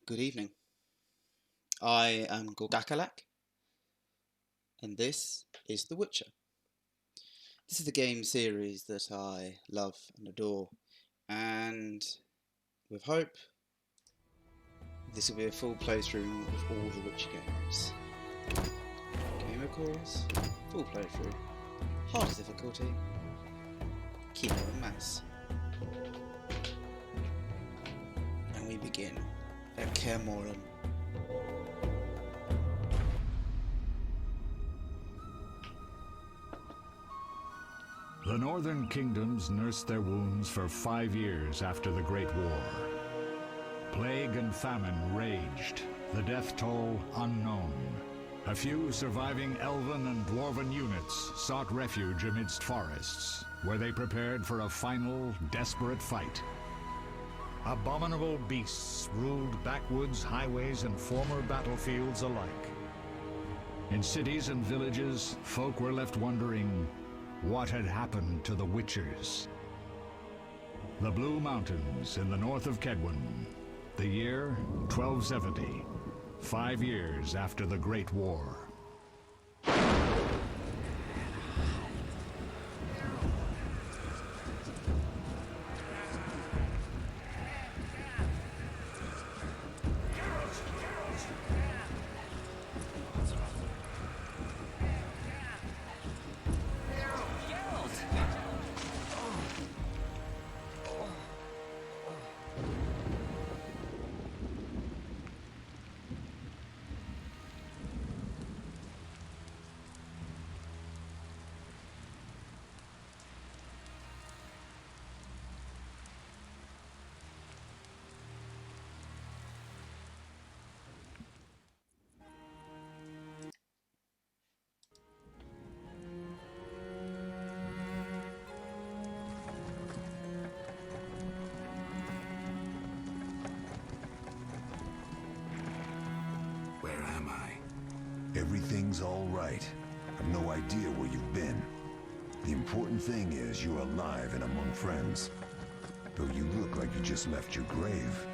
Good evening. I am Gorgakalak, and this is The Witcher. This is the game series that I love and adore, and with hope, this will be a full playthrough of all the Witcher games. Game of course, full playthrough, hardest difficulty, keyboard and mouse. And we begin at Kaer Morhen. The northern kingdoms nursed their wounds for 5 years after the Great War. Plague and famine raged, the death toll unknown. A few surviving elven and dwarven units sought refuge amidst forests, where they prepared for a final, desperate fight. Abominable beasts ruled backwoods, highways, and former battlefields alike. In cities and villages, folk were left wondering, what had happened to the Witchers? The Blue Mountains in the north of Kedwen. The year 1270, 5 years after the Great War. Everything's all right. I've no idea where you've been. The important thing is you're alive and among friends. Though you look like you just left your grave.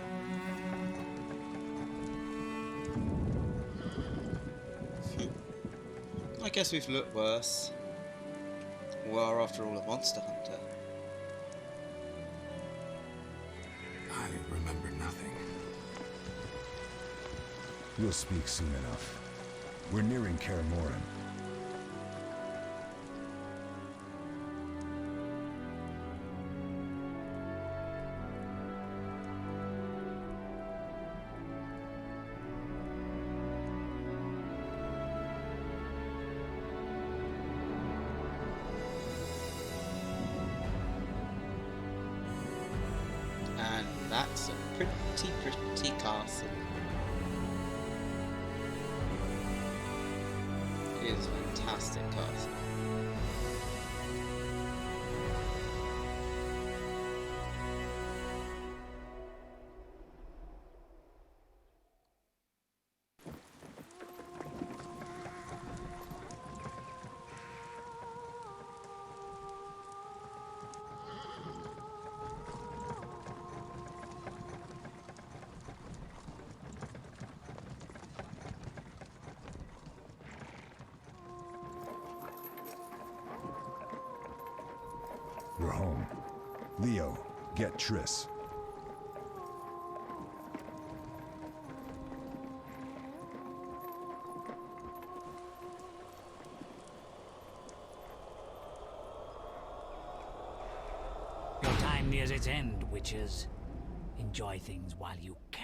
I guess we've looked worse. We are, after all, a monster hunter. I remember nothing. We'll speak soon enough. We're nearing Kaer Morhen. And that's a pretty castle. It is a fantastic castle. We're home. Leo, get Triss. Your time nears its end, witches. Enjoy things while you can.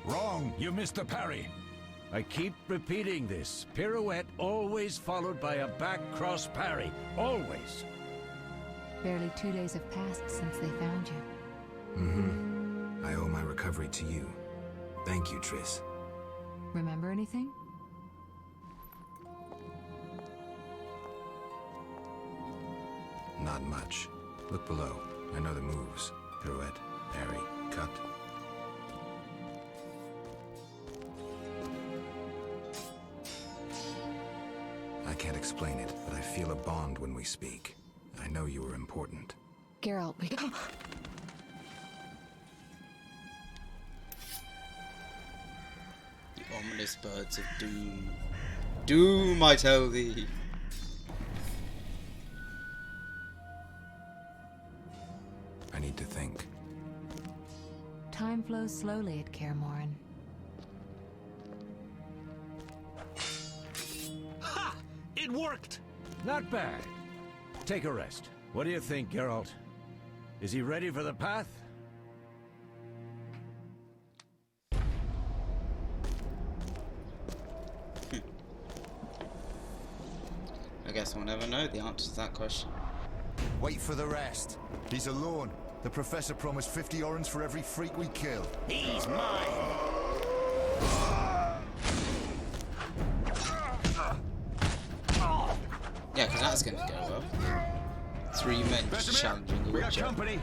Wrong! You missed the parry. I keep repeating this. Pirouette always followed by a back cross parry. Always. Barely 2 days have passed since they found you. Mm-hmm. I owe my recovery to you. Thank you, Triss. Remember anything? Not much. Look below. I know the moves. Pirouette, parry, cut. can't explain it, but I feel a bond when we speak. I know you are important. Geralt, we... The ominous birds of doom. Doom, I tell thee. I need to think. Time flows slowly at Kaer Morhen. Ha! It worked! Not bad. Take a rest. What do you think, Geralt? Is he ready for the path? I guess we'll never know the answer to that question. Wait for the rest. He's alone. The professor promised 50 orens for every freak we kill. He's mine! Yeah, because that's going to go well. 3 men just challenging the We got Witcher. company!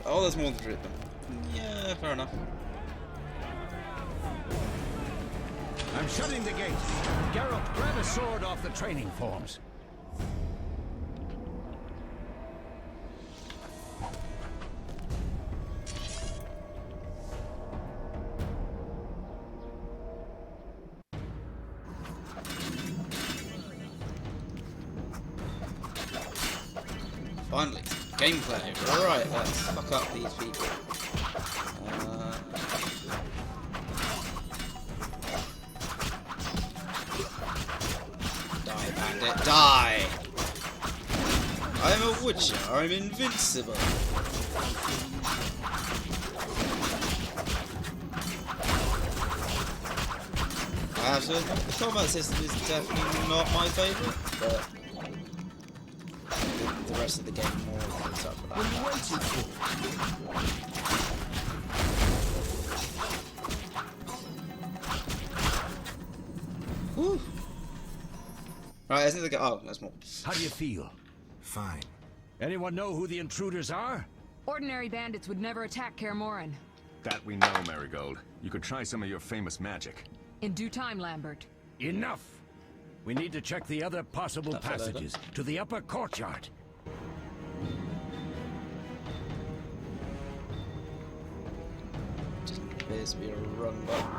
Oh, there's more than 3 of them. Yeah, fair enough. I'm shutting the gate. Geralt, grab a sword off the training forms. Finally, gameplay. Alright, let's fuck up these people. Die, bandit, die! I'm a Witcher, I'm invincible. I have to admit, the combat system is definitely not my favourite, but the rest of the game more makes up for that. What are you waiting for? Whew. Right, isn't the oh, that's more. How do you feel? Fine. Anyone know who the intruders are? Ordinary bandits would never attack Kaer Morhen. That we know, Marigold. You could try some of your famous magic. In due time, Lambert. Enough! We need to check the other possible That fell over. passages to the upper courtyard. Just appears to be a run button.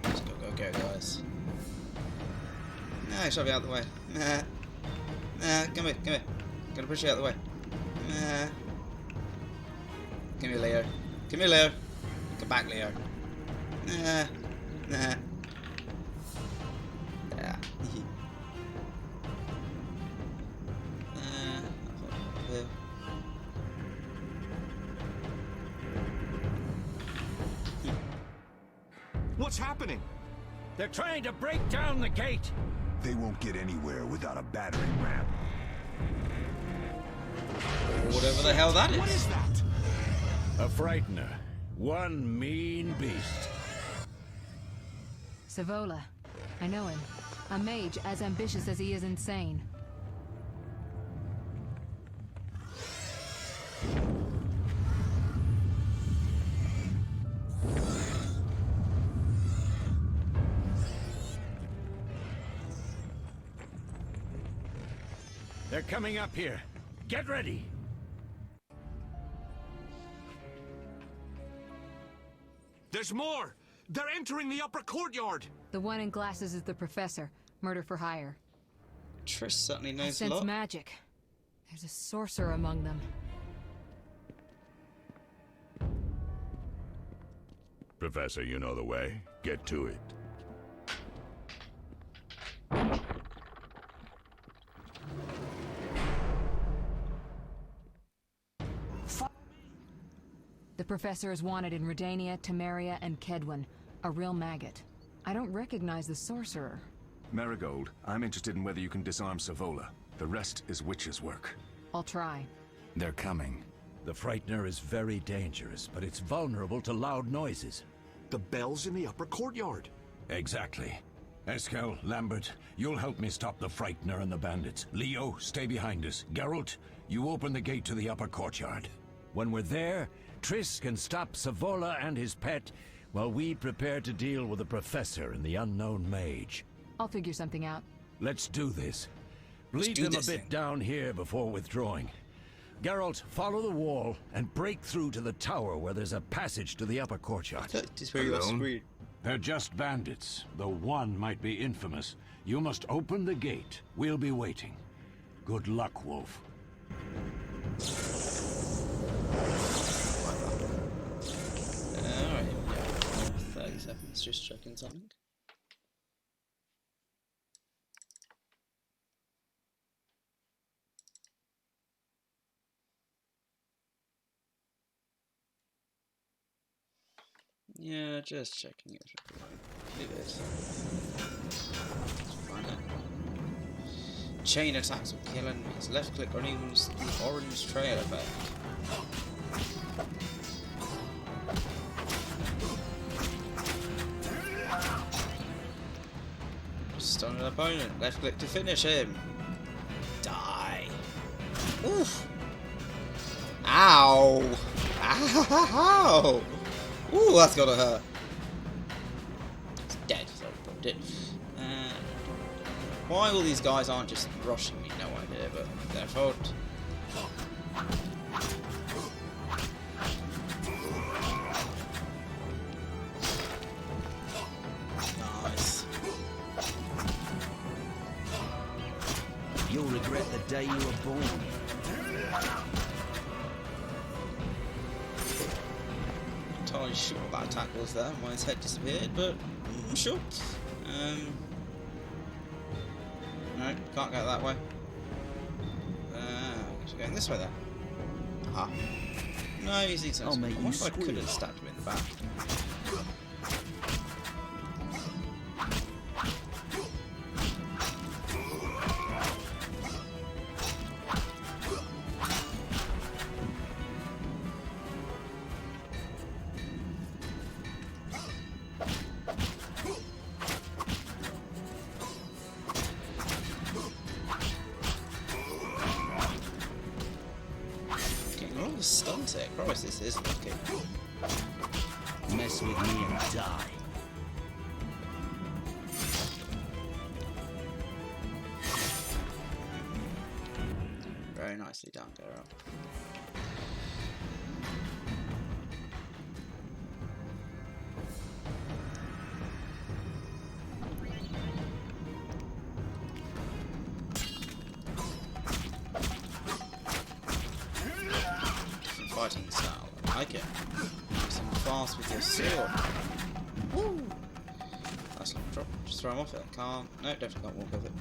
Just go, guys. Nah, shove it out the way. Nah, come here. Gonna push you out the way. Nah. Come here, Leo. Come here, Leo. Come back, Leo. Nah. Yeah. What's happening? They're trying to break down the gate! They won't get anywhere without a battering ram. Whatever the hell that is. What is that? A frightener. One mean beast. Savola. I know him. A mage as ambitious as he is insane. They're coming up here. Get ready! There's more! They're entering the upper courtyard! The one in glasses is the professor. Murder for hire. Trish certainly I knows a sense lot. magic. There's a sorcerer among them. Professor, you know the way. Get to it. The professor is wanted in Redania, Temeria, and Kedwen. A real maggot. I don't recognize the sorcerer. Marigold, I'm interested in whether you can disarm Savola. The rest is Witch's work. I'll try. They're coming. The frightener is very dangerous, but it's vulnerable to loud noises. The bell's in the upper courtyard. Exactly. Eskel, Lambert, you'll help me stop the frightener and the bandits. Leo, stay behind us. Geralt, you open the gate to the upper courtyard. When we're there, Triss can stop Savola and his pet while we prepare to deal with the Professor and the unknown mage. I'll figure something out. Let's do this. Let's Lead do them a this bit thing. down here before withdrawing. Geralt, follow the wall and break through to the tower where there's a passage to the upper courtyard. This is where you are Alone? screwed. They're just bandits, though one might be infamous. You must open the gate. We'll be waiting. Good luck, Wolf. Alright, here we go. 30 seconds, just checking something. Yeah, just checking it. Leave it. Find it. Chain attacks will kill enemies. Left click only moves the orange trail effect. Stun an opponent. Left click to finish him. Die. Oof. Ow. Ow. Ooh, that's gotta hurt. It's dead, so I probably did. Why all these guys aren't just rushing me, no idea, but their fault. Nice. You'll regret the day you were born. Entirely sure what that attack was there when his head disappeared, but sure. No, can't go that way. Guess we're going this way then. Aha. No, he's eating I'll make I you wonder if I could squeal. have stabbed him in the back. Getting a lot of stuns here. Christ, this is lucky. Mess with me and die. Very nicely done, girl. Different fighting style. I like it. Some fast with your sword. Woo! That's not a drop. Just throw him off it. Can't. No, definitely can't walk off it.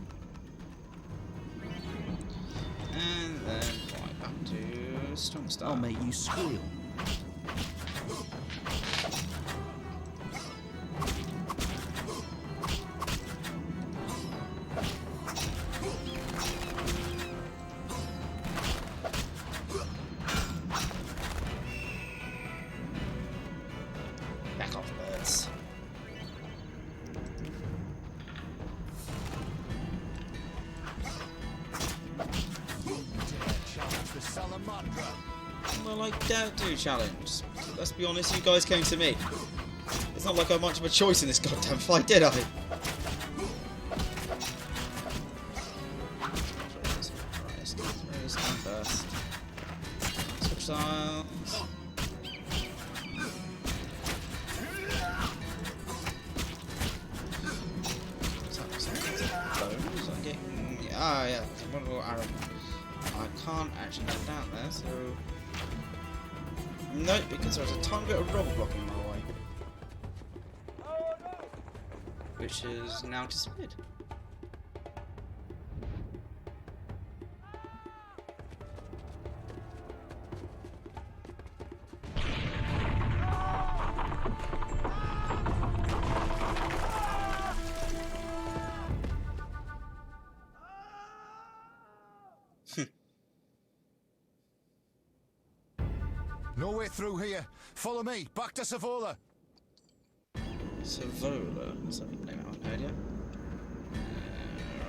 And then right back to strong style. I'll make you squeal. Back off, birds. Well, I dare do challenge. Let's be honest, you guys came to me. It's not like I had much of a choice in this goddamn fight, did I? Let's do this one first. Switch styles. Ah, yeah, one little arrow. I can't actually get down there, so... Nope, because there's a tiny bit of rock blocking my way. Which is now disappeared. No way through here. Follow me. Back to Savola. Savola. That's a name I haven't heard yet.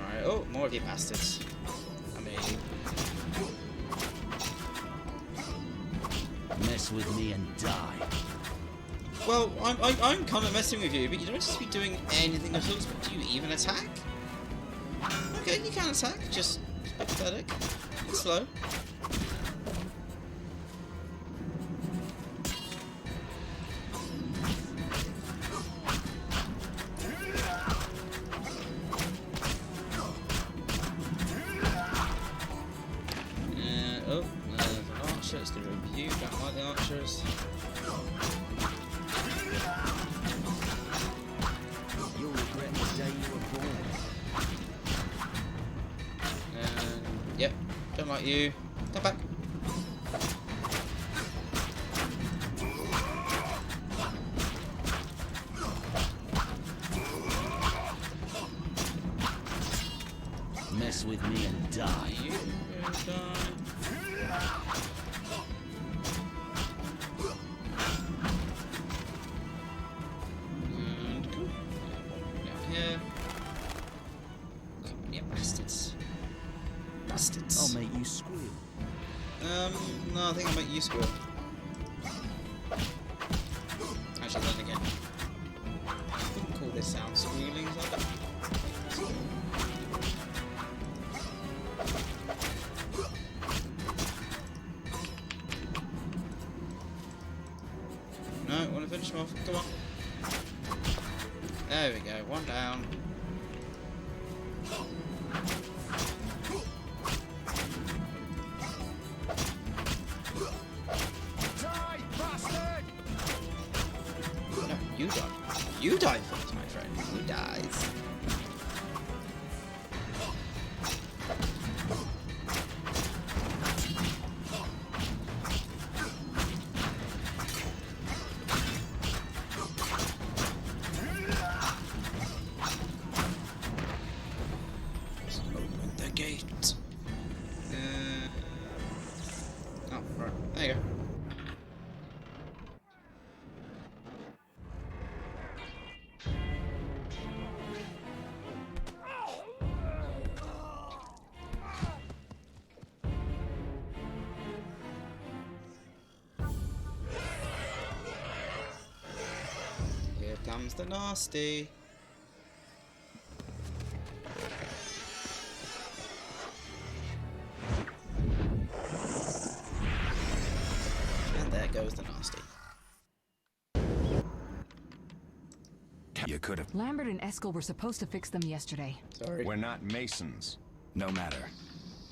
Right. Oh, more of you bastards. I mean... Mess with me and die. Well, I'm kind of messing with you, but you don't seem to be doing anything at all. Do you even attack? Okay, you can attack, just a bit pathetic. It's slow. Oh, there's an archer. It's going to review. Don't like the archers. You'll regret the day you were born. Yep, don't like you. Come back. Mess with me and die. You die. And cool. Down here. Yeah, bastards. Bastards. I'll make you squeal. No, I think I'll make you squeal. Actually, then again. I wouldn't call this sound squealing, is that? No, want to finish him off? Come on. There we go, one down. No, you die. You die first, my friend. Who dies? Let's open the gate. Oh, right. There you go. Here comes the nasty. And there goes the nasty. You could have. Lambert and Eskel were supposed to fix them yesterday. Sorry. We're not masons. No matter.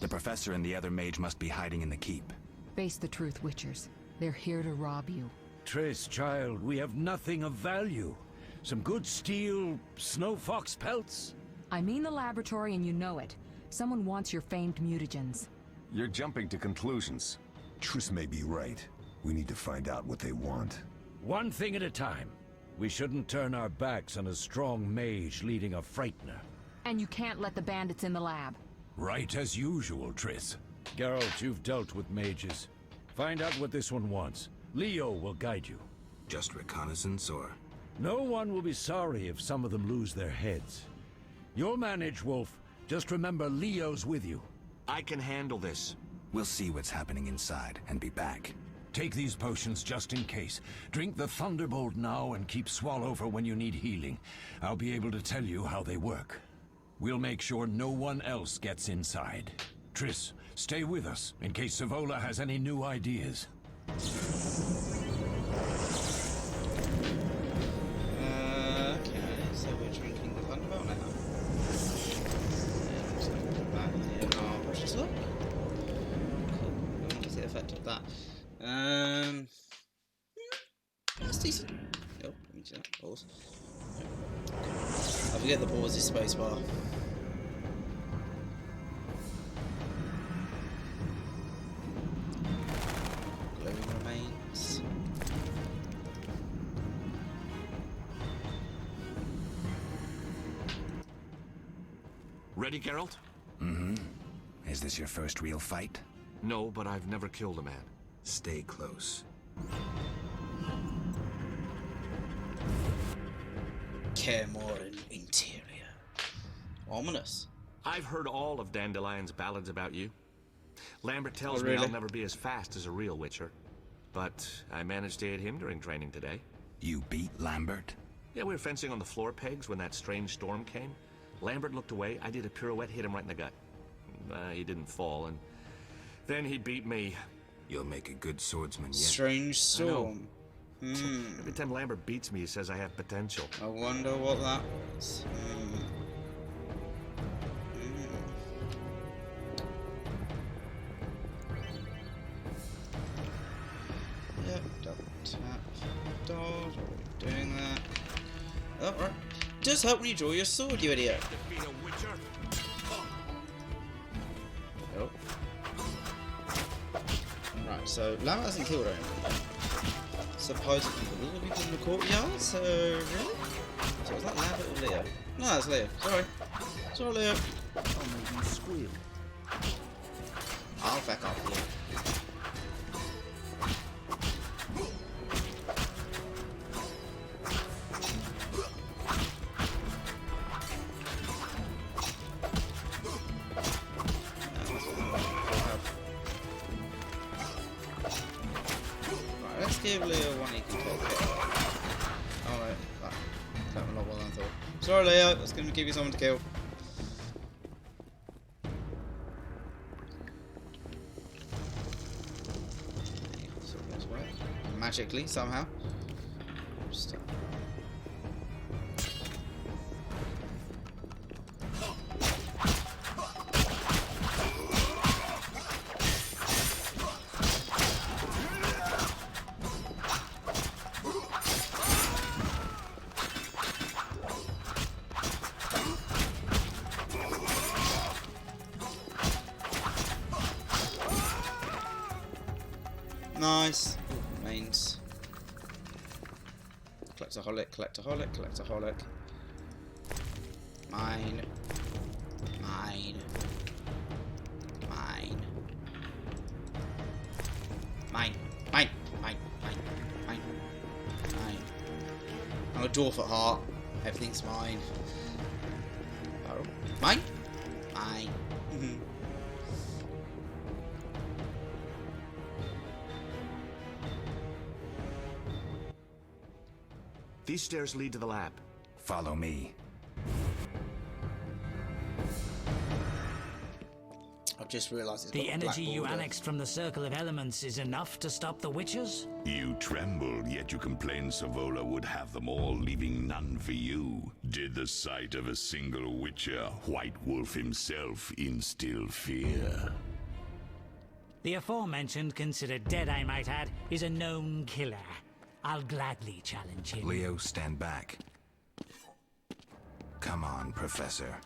The professor and the other mage must be hiding in the keep. Face the truth, Witchers. They're here to rob you. Triss, child, we have nothing of value. Some good steel, snow fox pelts. I mean the laboratory and you know it. Someone wants your famed mutagens. You're jumping to conclusions. Triss may be right. We need to find out what they want. One thing at a time. We shouldn't turn our backs on a strong mage leading a frightener. And you can't let the bandits in the lab. Right as usual, Triss. Geralt, you've dealt with mages. Find out what this one wants. Leo will guide you. Just reconnaissance, or? No one will be sorry if some of them lose their heads. You'll manage, Wolf. Just remember Leo's with you. I can handle this. We'll see what's happening inside and be back. Take these potions just in case. Drink the Thunderbolt now and keep Swallow for when you need healing. I'll be able to tell you how they work. We'll make sure no one else gets inside. Triss, stay with us in case Savola has any new ideas. Okay, so we're drinking the Thunderbolt now. And so we'll put that in our precious look. Cool. I want to see the effect of that. That's decent. Oh, let me do that. Pause. I forget the pause is spacebar. Glowing remains. Ready, Geralt? Mm-hmm. Is this your first real fight? No, but I've never killed a man. Stay close. Care more in interior. Ominous. I've heard all of Dandelion's ballads about you. Lambert tells Oh, me really? I'll never be as fast as a real Witcher. But I managed to hit him during training today. You beat Lambert? Yeah, we were fencing on the floor pegs when that strange storm came. Lambert looked away. I did a pirouette, hit him right in the gut. He didn't fall, and then he beat me. You'll make a good swordsman yet. Strange storm. Every time Lambert beats me, he says I have potential. I wonder what that was. Yep, double tap. Dodge. Already doing that. Oh, right. Just help when you draw your sword, you idiot. Defeat a witcher. Oh. Right, so Lambert hasn't killed anyone. Supposedly a little people in the courtyard, so really? So was that Lambert or Leo? No, that's Leo. Sorry. Sorry, Leo. I'll make you squeal. I'll back off here. Let's give Leo one he can take it. Oh no, that went a lot well than I thought. Sorry Leo, that's going to give you someone to kill. So it goes away. Magically, somehow. Just, nice. Ooh, mains. Collectaholic, collectaholic, collectaholic. Mine. Mine. Mine. Mine. Mine. Mine. Mine. Mine. Mine. I'm a dwarf at heart. Everything's mine. Oh. Mine? Mine. These stairs lead to the lab. Follow me. I've just realised it's The got a energy black you border. annexed from the Circle of Elements is enough to stop the Witchers? You trembled, yet you complained Savola would have them all, leaving none for you. Did the sight of a single Witcher, White Wolf himself, instill fear? The aforementioned, considered dead I might add, is a known killer. I'll gladly challenge him. Leo, stand back. Come on, Professor.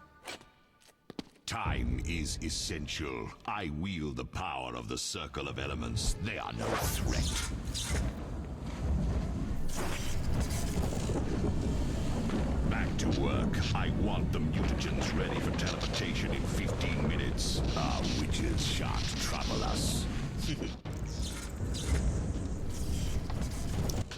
Time is essential. I wield the power of the Circle of Elements. They are no threat. Back to work. I want the mutagens ready for teleportation in 15 minutes. Our witches shan't trouble us.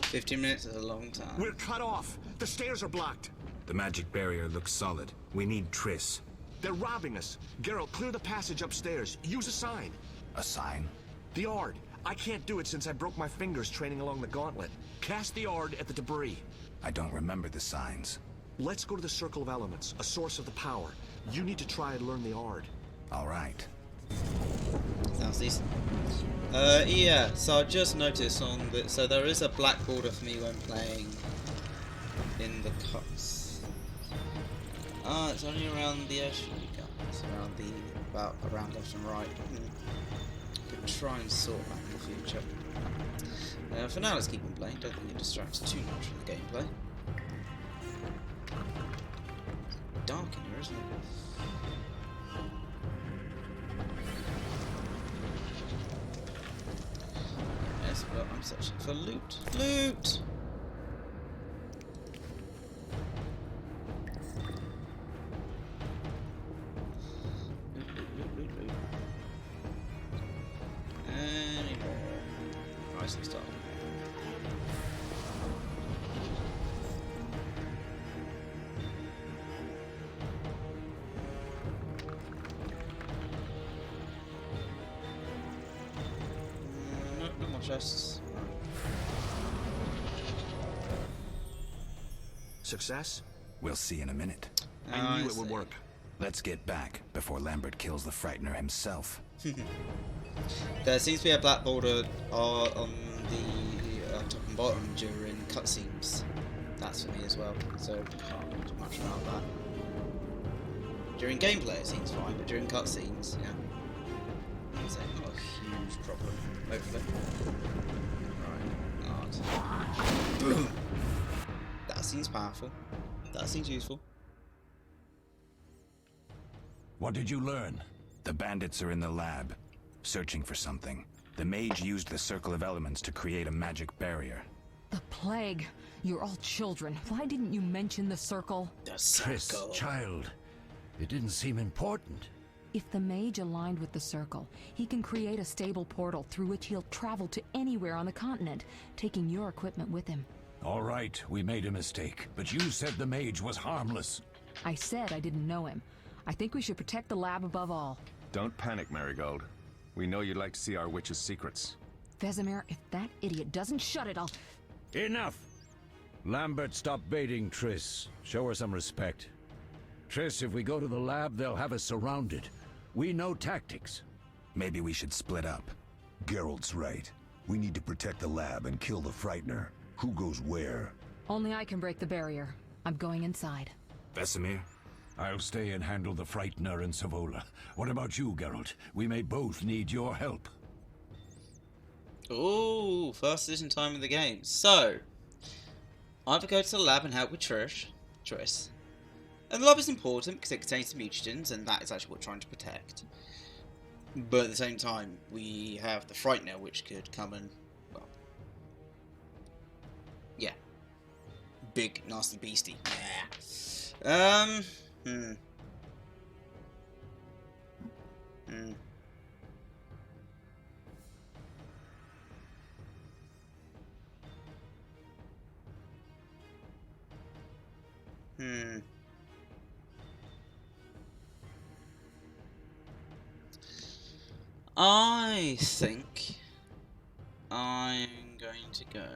15 minutes is a long time. We're cut off. The stairs are blocked. The magic barrier looks solid. We need Triss. They're robbing us. Geralt, clear the passage upstairs. Use a sign. A sign? The Ard. I can't do it since I broke my fingers training along the gauntlet. Cast the Ard at the debris. I don't remember the signs. Let's go to the Circle of Elements, a source of the power. You need to try and learn the Ard. All right. Sounds decent. Yeah, so I just noticed on the... So there is a black border for me when playing in the cuts. It's only around the edge. It's around the... around left and right. Could try and sort that in the future. For now, let's keep on playing. Don't think it distracts too much from the gameplay. It's dark in here, isn't it? Yes, but I'm searching for loot. Loot! Loot. Any more? Rising star. No more chests. Success? We'll see in a minute. I knew it would work. Let's get back before Lambert kills the Frightener himself. There seems to be a black border on the top and bottom during cutscenes. That's for me as well, so can't do much about that. During gameplay it seems fine, but during cutscenes, yeah. It's not a huge problem, hopefully. Right. Boom! That seems powerful. That seems useful. What did you learn? The bandits are in the lab, searching for something. The mage used the Circle of Elements to create a magic barrier. The plague. You're all children. Why didn't you mention the circle? The Triss, circle. child. It didn't seem important. If the mage aligned with the circle, he can create a stable portal through which he'll travel to anywhere on the continent, taking your equipment with him. All right, we made a mistake, but you said the mage was harmless. I said I didn't know him. I think we should protect the lab above all. Don't panic, Marigold. We know you'd like to see our witch's secrets. Vesemir, if that idiot doesn't shut it, I'll... Enough! Lambert, stop baiting Triss. Show her some respect. Triss, if we go to the lab, they'll have us surrounded. We know tactics. Maybe we should split up. Geralt's right. We need to protect the lab and kill the Frightener. Who goes where? Only I can break the barrier. I'm going inside. Vesemir? I'll stay and handle the Frightener and Savola. What about you, Geralt? We may both need your help. Ooh, first decision time in the game. So, I have to go to the lab and help with Triss. And the lab is important because it contains the mutagens, and that is actually what we're trying to protect. But at the same time, we have the Frightener, which could come and, well, yeah, big nasty beastie. Yeah. I think I'm going to go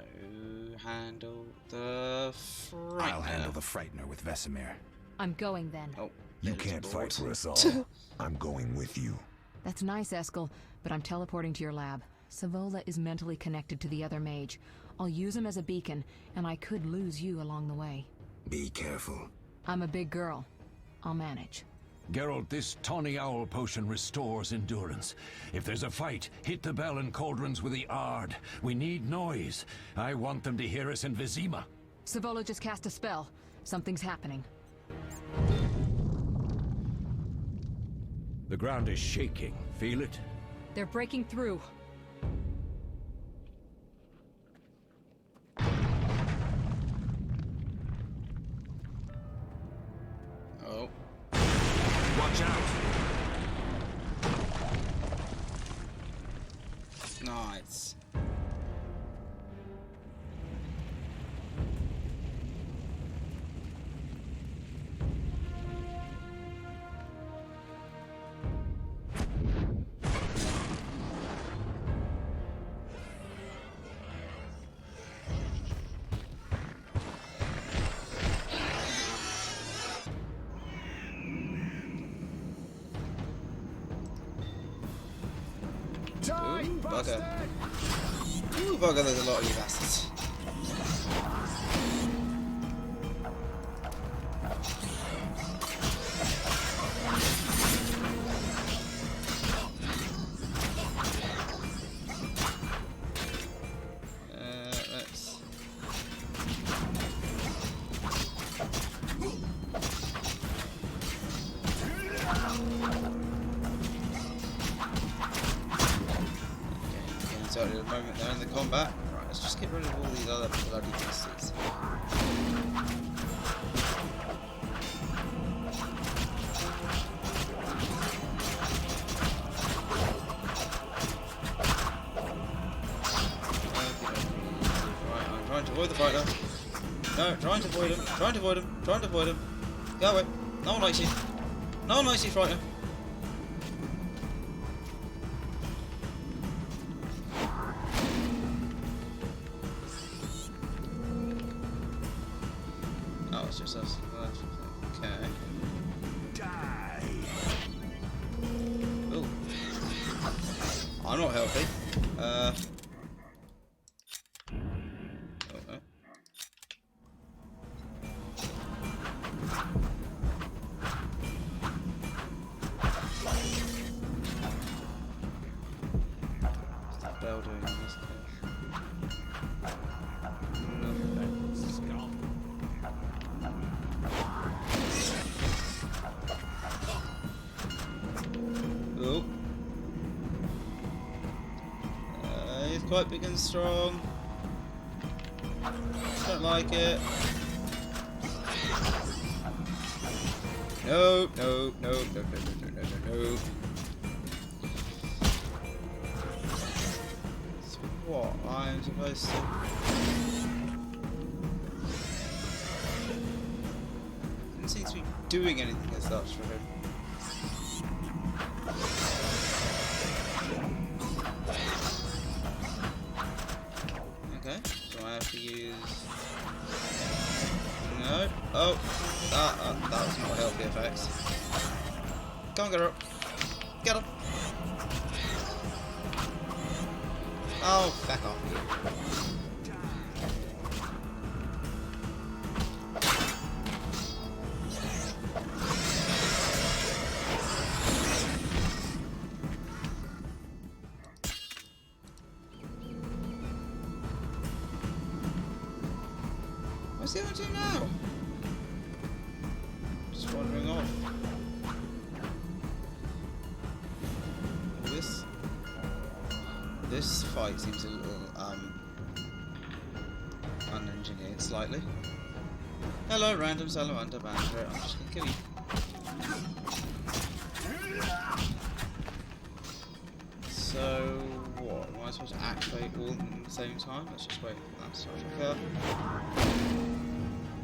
handle the Frightener. I'll handle the Frightener with Vesemir. I'm going then. Oh, You can't fight for us all. I'm going with you. That's nice, Eskel, but I'm teleporting to your lab. Savola is mentally connected to the other mage. I'll use him as a beacon, and I could lose you along the way. Be careful. I'm a big girl. I'll manage. Geralt, this tawny owl potion restores endurance. If there's a fight, hit the bell and cauldrons with the Ard. We need noise. I want them to hear us in Vizima. Savola just cast a spell. Something's happening. The ground is shaking. Feel it? They're breaking through. Oh. Watch out! Nice. Ooh, bugger. Ooh, bugger, there's a lot of you bastards. Let's... So at the moment they're in the combat. Right, let's just get rid of all these other bloody beasties. Right, I'm trying to avoid the fighter. No, trying to avoid him, trying to avoid him, trying to avoid him. Go away. No one likes you. No one likes you, fighter. Oh, stuff left. Okay. Die. Oh. I'm not healthy. Oh, no. What's that bell doing in this case? Oh. He's quite big and strong. Don't like it. No, no, no, no, no, no, no, no, no. So what? I'm supposed to... Didn't seem to be doing anything as such for him. Okay, so I have to use... No. Oh, that was not healthy effects. Come on, get her up. Get up. Oh, back off. What's he going to do now? Just wandering off. This fight seems a little unengineered slightly. Hello, random salamander banter. I'm just gonna kill you. So what? Am I supposed to activate all at the same time? Let's just wait for that to occur.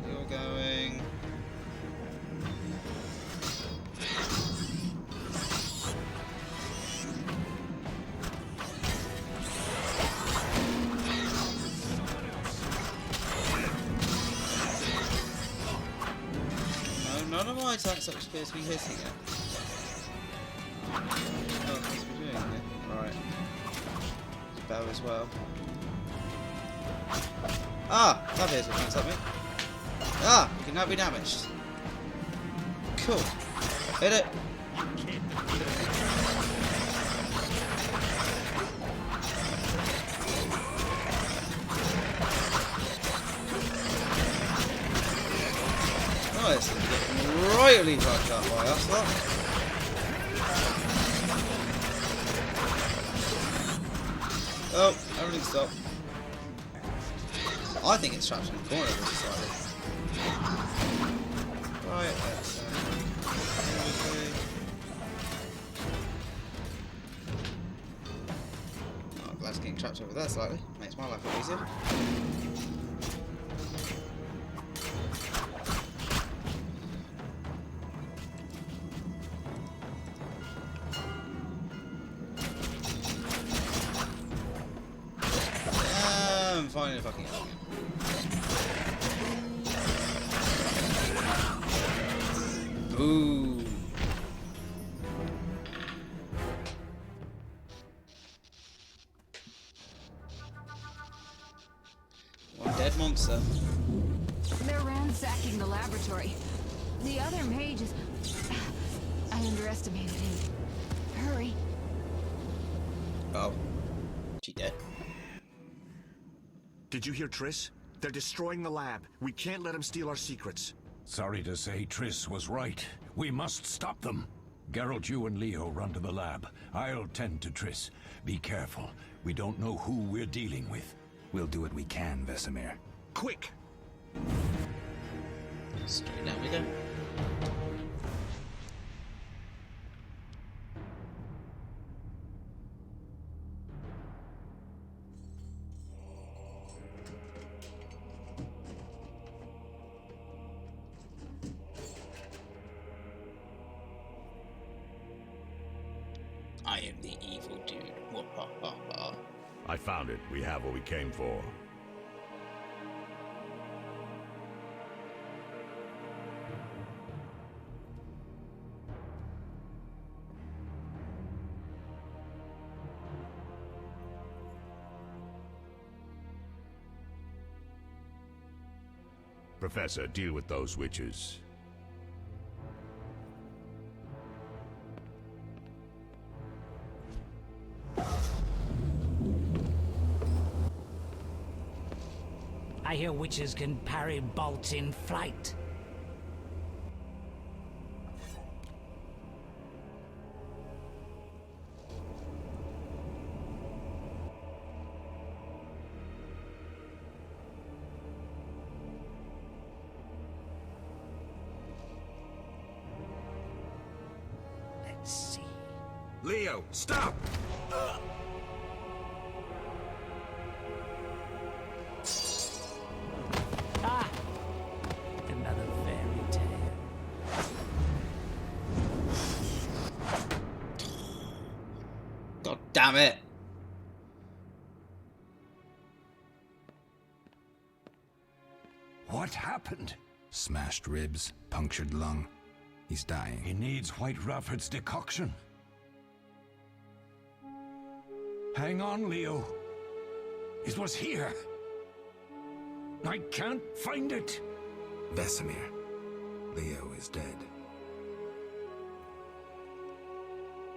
You're going. No, none of my attacks actually appear to be hitting it. What else is we doing here? Right. Bow as well. Ah! That appears to have done something. Ah! You can now be damaged. Cool. Hit it! Oh, this is getting royally fucked up by us, lot. Oh, everything stopped. I think it's trapped in the corner of this side. Right, let's oh, I'm glad it's getting trapped over there slightly. Makes my life a lot easier. Finally fucking help. Ooh. One dead monster. They're ransacking the laboratory. The other mage is... I underestimated him. Hurry. Oh. She dead? Did you hear Triss? They're destroying the lab. We can't let them steal our secrets. Sorry to say, Triss was right. We must stop them. Geralt, you and Leo run to the lab. I'll tend to Triss. Be careful. We don't know who we're dealing with. We'll do what we can, Vesemir. Quick! Straight down we go. I am the evil dude. I found it. We have what we came for. Professor, deal with those witches. I hear witches can parry bolts in flight. Let's see. Leo, stop! Ah! Another fairy tale. God damn it! What happened? Smashed ribs, punctured lung. He's dying. He needs White Rafford's decoction. Hang on, Leo. It was here. I can't find it. Vesemir. Leo is dead.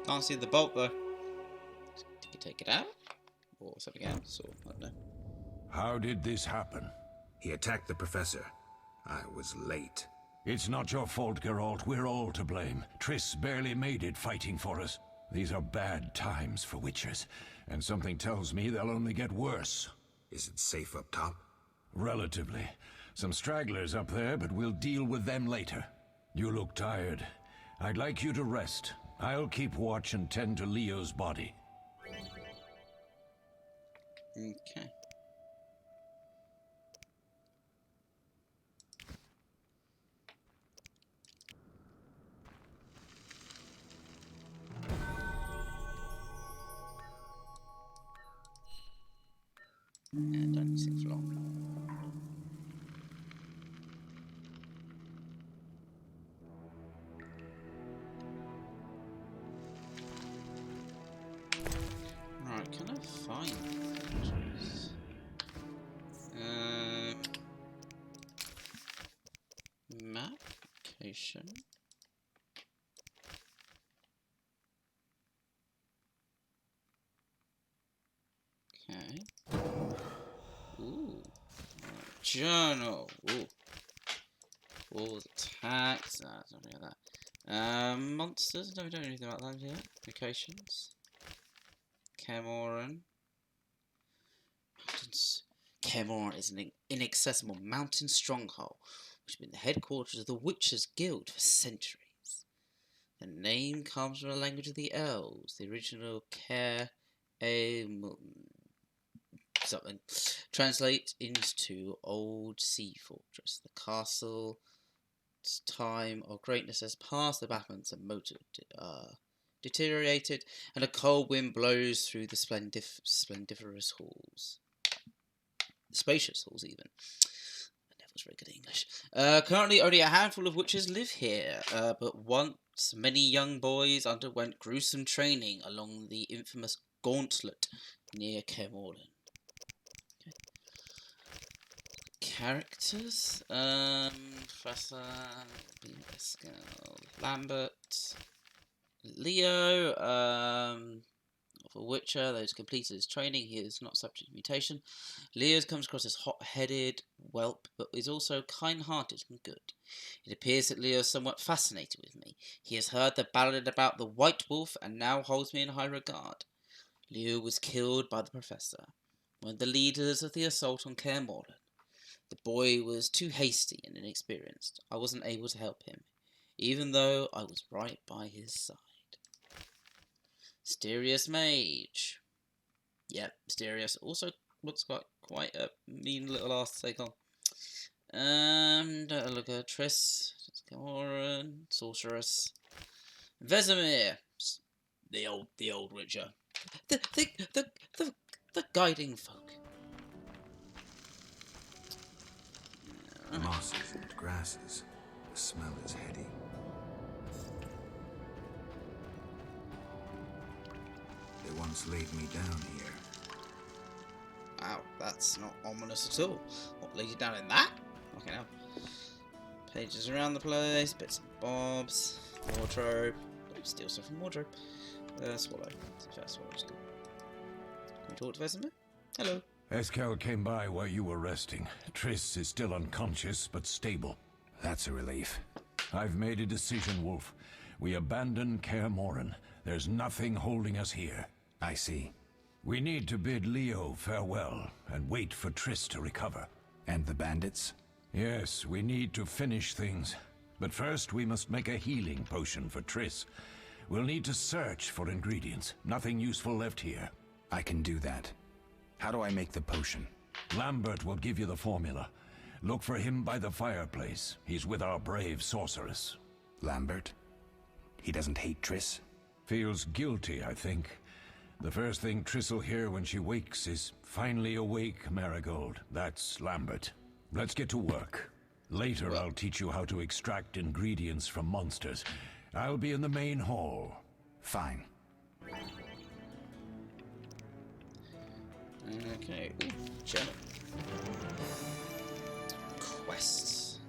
Can't see the bolt though. Did you take it out? Or something else? Or I don't know. How did this happen? He attacked the professor. I was late. It's not your fault, Geralt. We're all to blame. Triss barely made it fighting for us. These are bad times for witchers, and something tells me they'll only get worse. Is it safe up top? Relatively. Some stragglers up there, but we'll deal with them later. You look tired. I'd like you to rest. I'll keep watch and tend to Leo's body. Okay. And don't sit for long. Right, can I find pictures? Map location. Okay. Ooh. Journal. Ooh. All the tags. Something like that. Monsters. No, we don't know anything about that yet. Locations. Camoran. Mountains. Camoran is an inaccessible mountain stronghold, which has been the headquarters of the Witchers Guild for centuries. The name comes from the language of the elves. The original something translate into Old Sea Fortress. The castle's time of greatness has passed. The battlements and moat deteriorated, and a cold wind blows through the splendiferous halls. Spacious halls, even. That was very good English. Currently, only a handful of witches live here, but once many young boys underwent gruesome training along the infamous Gauntlet near Camoran. Okay. Characters: Professor Lambert, Leo, of a Witcher that has completed his training. He is not subject to mutation. Leo comes across as hot-headed whelp, but is also kind-hearted and good. It appears that Leo is somewhat fascinated with me. He has heard the ballad about the White Wolf and now holds me in high regard. Leo was killed by the Professor, one of the leaders of the assault on Kaer Morhen. The boy was too hasty and inexperienced. I wasn't able to help him, even though I was right by his side. Mysterious Mage. Yep, mysterious. Also looks quite a mean little ass to take on. Look at Triss, Goran, Sorceress, Vesemir, the old Witcher, the guiding folk. Mosses and grasses. The smell is heady. They once laid me down here. Wow, that's not ominous at all. What, laid you down in that? Okay, now. Pages around the place, bits and bobs, wardrobe. Steal stuff from wardrobe. Swallow. First swallow's good. Can we talk to Vesemir? Hello. Eskel came by while you were resting. Triss is still unconscious, but stable. That's a relief. I've made a decision, Wolf. We abandon Kaer Morhen. There's nothing holding us here. I see. We need to bid Leo farewell and wait for Triss to recover. And the bandits? Yes, we need to finish things. But first, we must make a healing potion for Triss. We'll need to search for ingredients. Nothing useful left here. I can do that. How do I make the potion? Lambert will give you the formula. Look for him by the fireplace. He's with our brave sorceress. Lambert? He doesn't hate Triss? Feels guilty, I think. The first thing Triss will hear when she wakes is, "Finally awake, Marigold." That's Lambert. Let's get to work. Later I'll teach you how to extract ingredients from monsters. I'll be in the main hall. Fine. Okay, journal. Quests.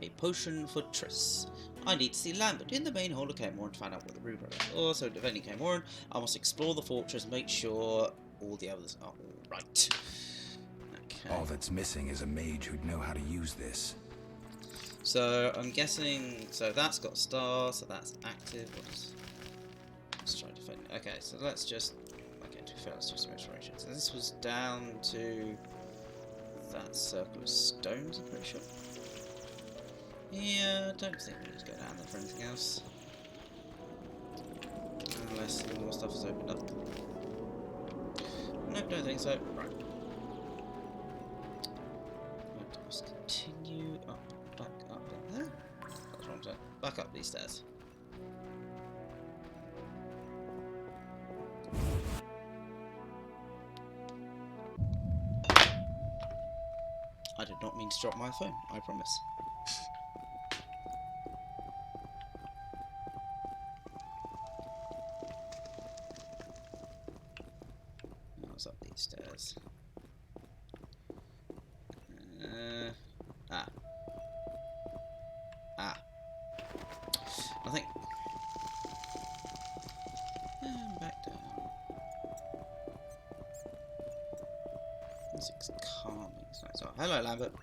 A potion for Triss. I need to see Lambert in the main hall of Kaer Morhen to find out what the rumor is. Also, defending Kaer Morhen, I must explore the fortress and make sure all the others are alright. Okay. All that's missing is a mage who'd know how to use this. So, I'm guessing... So, that's got a star, so that's active. Let's try to defend. Okay, so let's just... Okay, to be fair, let's do some exploration. So, this was down to... that circle of stones, I'm pretty sure. Yeah, I don't think we need to go down there for anything else. Unless more stuff is opened up. Nope, don't think so. Right. Let's continue up, back up in there. That's wrong side. Back up these stairs. I did not mean to drop my phone, I promise. Up these stairs. I think. And back down. Music's calming. So, hello, Lambert.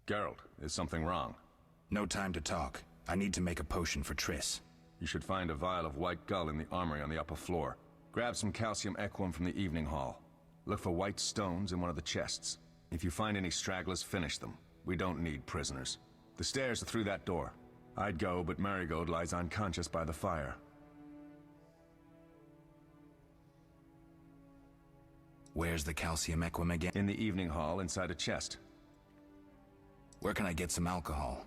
Geralt, is something wrong? No time to talk. I need to make a potion for Triss. You should find a vial of white gull in the armory on the upper floor. Grab some calcium equum from the evening hall. Look for white stones in one of the chests. If you find any stragglers, finish them. We don't need prisoners. The stairs are through that door. I'd go, but Marigold lies unconscious by the fire. Where's the calcium equum again? In the evening hall, inside a chest. Where can I get some alcohol?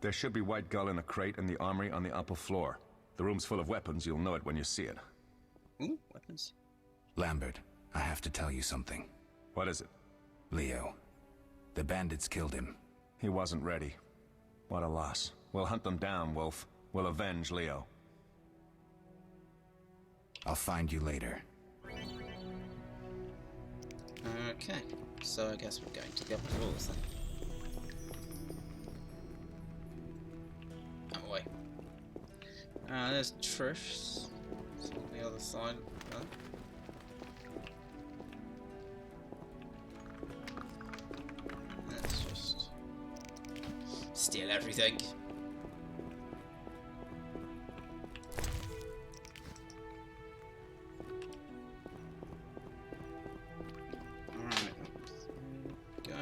There should be white gull in a crate in the armory on the upper floor. The room's full of weapons, you'll know it when you see it. Ooh, weapons. Lambert, I have to tell you something. What is it? Leo. The bandits killed him. He wasn't ready. What a loss. We'll hunt them down, Wolf. We'll avenge Leo. I'll find you later. Okay, so I guess we're going to the upper floors then. That way. There's Trish. It's on the other side. Let's just steal everything. Alright, go, I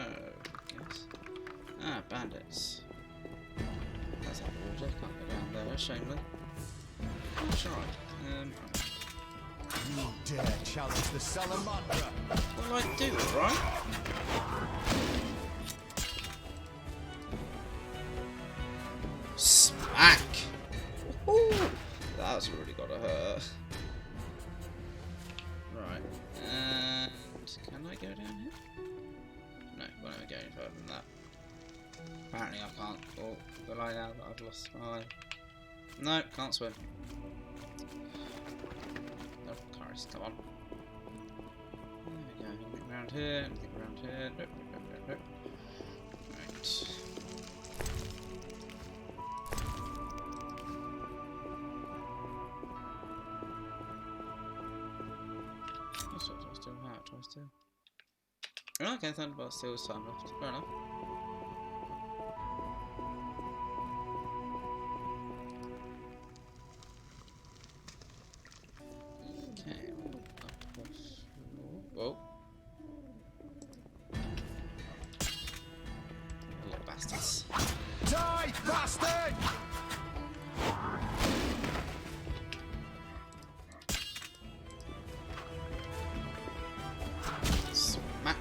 guess. Bandits. That's that water, can't go down there, shamefully. That's alright. You dare challenge the Salamandra? What'll I do, right? Smack! Woohoo! That's really gotta hurt. Right, and can I go down here? No, won't even go any further than that. Apparently I can't. Oh, will I now that I've lost my... No, can't swim. Oh, Christ, come on. There we go. around here? Anything around here? Nope, nope, nope, nope, nope. Right. That's what I still have. Do I still? Oh, okay, Thunderbolt still has time left. Fair enough. Okay, up the floor. Whoa. Little bastards. Die, bastard! Smack.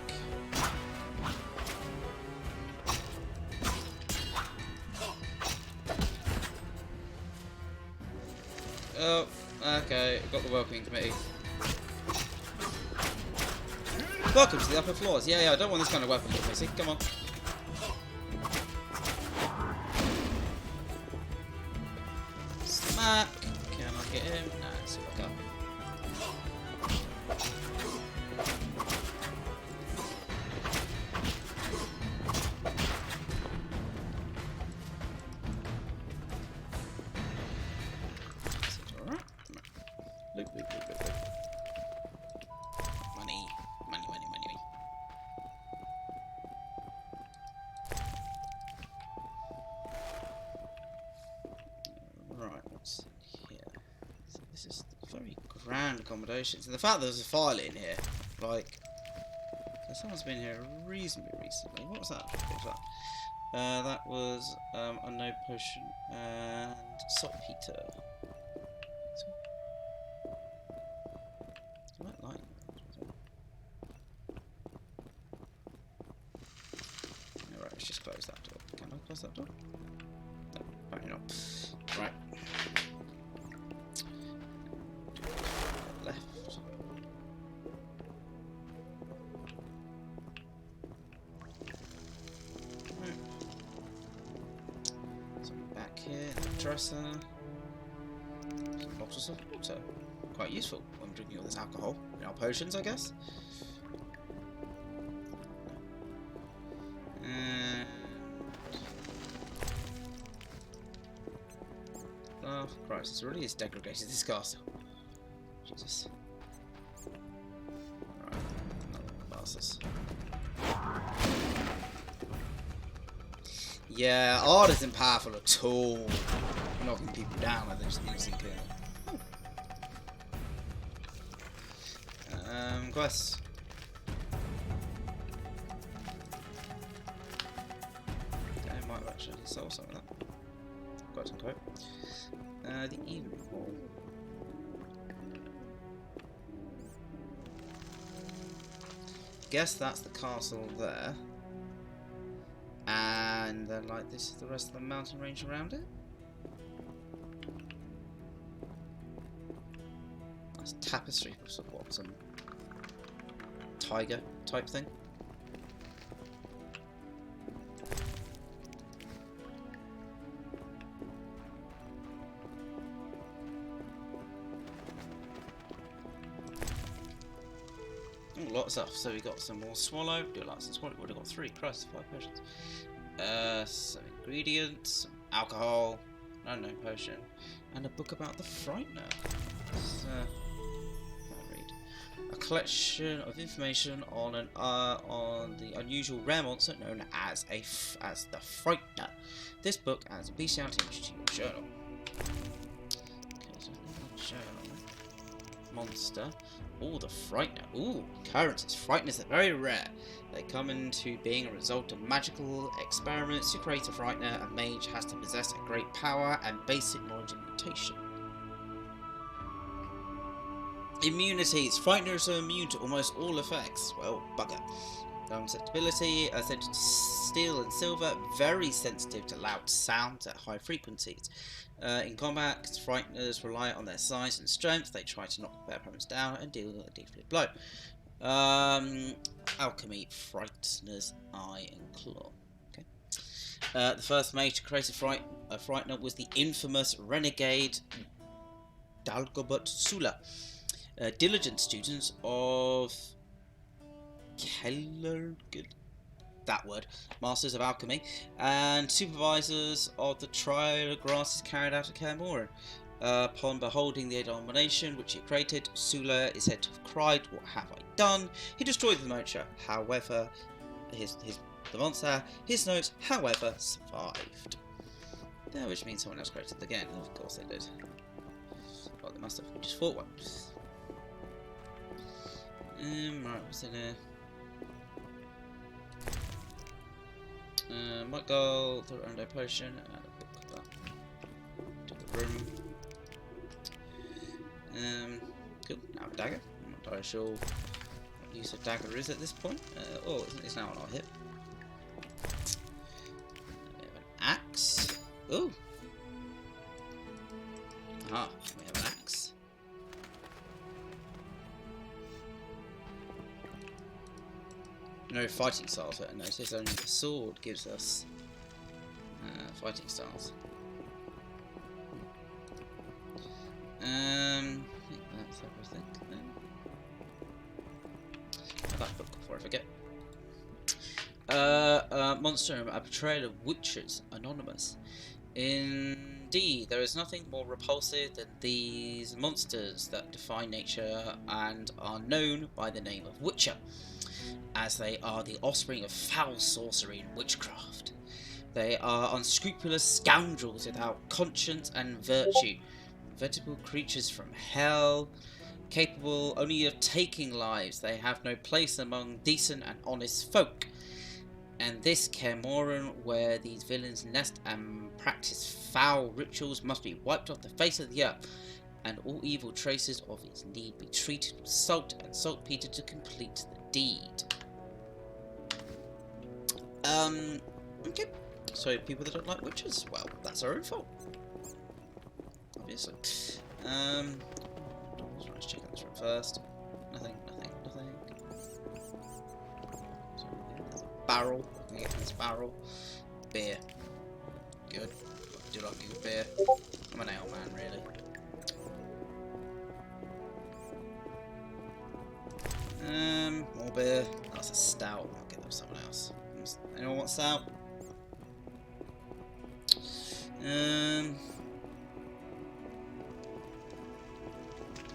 Oh, okay, got the welcoming committee. Welcome to the upper floors. Yeah, I don't want this kind of weapon, Missy. Come on. Smack. Can I get him? Nah, let's see what I got. Loop, loop, loop, loop, loop. Money. Money, money, money, money. Right, what's in here? So this is very grand accommodations. And the fact that there's a file in here, like, someone's been here reasonably recently. What was that? What was that? That was unknown potion and saltpeter. Right, light. Alright, let's just close that door. Can I close that door? No, apparently not. Right. Left. Right. Something back here, the dresser. Some bottles of water. Quite useful when drinking all this alcohol in our potions, I guess. Oh, Christ, this really is degraded, this castle. Jesus. Right, another bastards. Yeah, art isn't powerful at all. Knocking people down like they're just using it. Quests. I might have actually sold some of that. Quote unquote. The evening hall. Guess that's the castle there. And then, like, this is the rest of the mountain range around it. Nice tapestry of what, some tiger type thing. Oh, a lot of stuff. So we got some more swallow. Do lots of swallow. Would have got 3. Christ, 5 potions. Some ingredients, some alcohol, no potion, and a book about the Frightener. A collection of information on the unusual rare monster known as the Frightener. This book adds a bestiality image to your journal. Okay, so journal. Monster. Oh, the Frightener. Ooh, occurrences. Frighteners are very rare. They come into being a result of magical experiments. To create a Frightener, a mage has to possess a great power and basic knowledge of mutation. Immunities. Frighteners are immune to almost all effects. Well, bugger. Susceptibility, sensitive to steel and silver, very sensitive to loud sounds at high frequencies. In combat, Frighteners rely on their size and strength. They try to knock their opponents down and deal a deadly blow. Alchemy, Frightener's Eye and Claw. Okay. The first mage to create a Frightener was the infamous renegade Dagobert Sula. Diligent students of Keller, good. That word, Masters of Alchemy, and supervisors of the trial of grasses carried out at Kaer Morhen. Upon beholding the abomination which he created, Sula is said to have cried, "What have I done?" He destroyed the monster. However, the monster, his notes, however, survived. Yeah, which means someone else created the game. Of course they did. Well, they must have just fought one. Right, what's in here? White gold, the Rondo potion, and a book of that. To the room. Cool, now a dagger. I'm not entirely sure what use a dagger is at this point. It's now on our hip. We have an axe. Ooh! Ah, we have an axe. No fighting styles, I notice. Only the sword gives us fighting styles. I think that's everything then. Have that book before I forget. Monster, a betrayal of witches, anonymous. Indeed, there is nothing more repulsive than these monsters that defy nature and are known by the name of Witcher, as they are the offspring of foul sorcery and witchcraft. They are unscrupulous scoundrels without conscience and virtue, veritable creatures from hell, capable only of taking lives. They have no place among decent and honest folk. And this Kaer Morhen, where these villains nest and practice foul rituals, must be wiped off the face of the earth, and all evil traces of its need be treated with salt and saltpeter to complete the deed. Okay. So people that don't like witches, well, that's our own fault. Obviously. Let's check out this one first. Nothing. So, there's a barrel. We can get this barrel. Beer. Good. I do like a good beer. I'm an ale man, really. More beer. That's a stout. I'll get them someone else. Anyone want stout?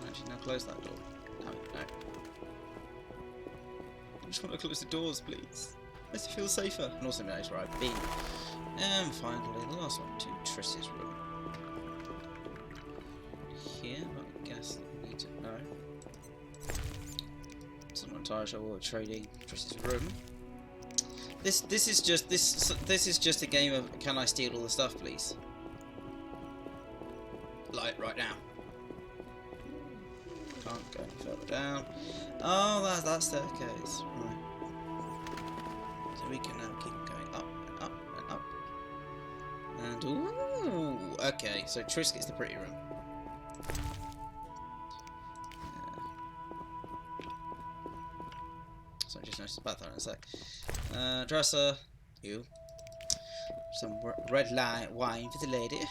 Actually, now close that door. No. I just want to close the doors, please. Makes me feel safer. And also knows where I've been. And finally, the last one, to Triss's room. Here, I guess we need to know. So I'm not entirely sure what we're trading Triss's room. This is just a game of, can I steal all the stuff, please? Like right now. Can't go any further down. Oh, that's that staircase. Right. So we can now keep going up and up and up. And ooh, okay. So Triss gets the pretty room. So I just noticed about that in a sec. Dresser, you. Some red wine for the lady.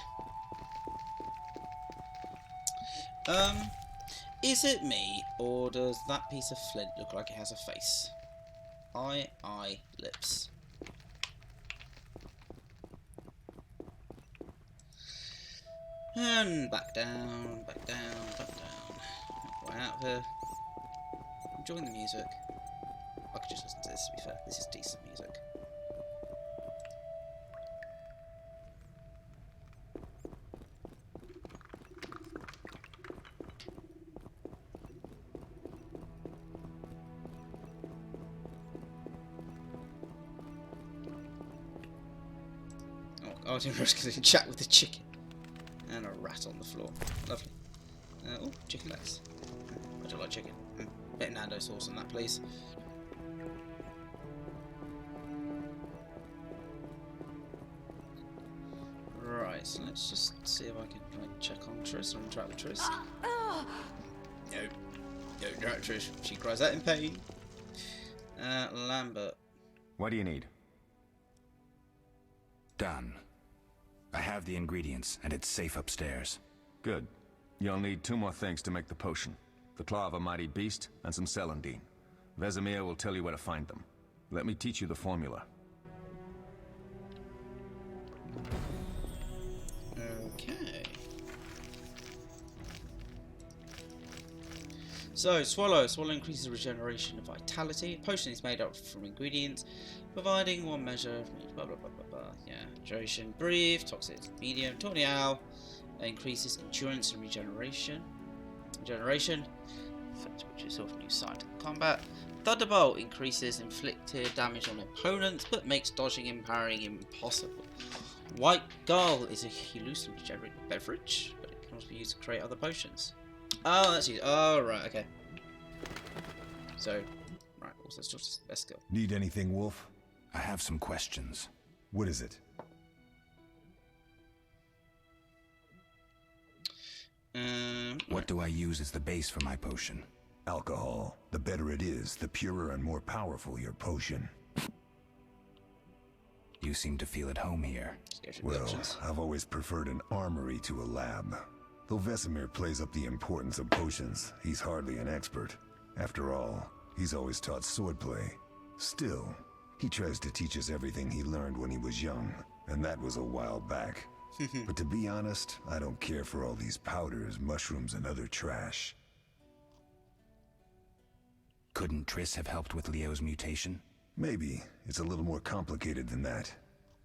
Is it me, or does that piece of flint look like it has a face? Eye, lips. And back down, back down, back down. Right out of here. Enjoying the music. I could just listen to this, to be fair. This is decent music. Oh, I didn't realize I could chat with the chicken. And a rat on the floor. Lovely. Oh, chicken legs. I do like chicken. Bit of Nando sauce on that, please. Right, so let's just see if I can check on Triss or interact with Triss. No, interact with Triss. She cries out in pain. Lambert. What do you need? Done. I have the ingredients, and it's safe upstairs. Good. You'll need 2 more things to make the potion. The claw of a mighty beast and some celandine. Vesemir will tell you where to find them. Let me teach you the formula. Okay. So, Swallow. Swallow increases regeneration and vitality. Potion is made up from ingredients, providing one measure of blah blah blah blah blah. Yeah. Duration, brief, toxic, medium. Tawny Owl increases endurance and regeneration. Effect which is often used side combat. Thunderbolt increases inflicted damage on opponents, but makes dodging and parrying impossible. White Gull is a hallucinogenic beverage, but it can also be used to create other potions. Oh, that's used. Oh, right, okay. So, right, let's go. Need anything, Wolf? I have some questions. What is it? What do I use as the base for my potion? Alcohol. The better it is, the purer and more powerful your potion. You seem to feel at home here. Well, I've always preferred an armory to a lab. Though Vesemir plays up the importance of potions, he's hardly an expert. After all, he's always taught swordplay. Still, he tries to teach us everything he learned when he was young, and that was a while back. But to be honest, I don't care for all these powders, mushrooms, and other trash. Couldn't Triss have helped with Leo's mutation? Maybe. It's a little more complicated than that.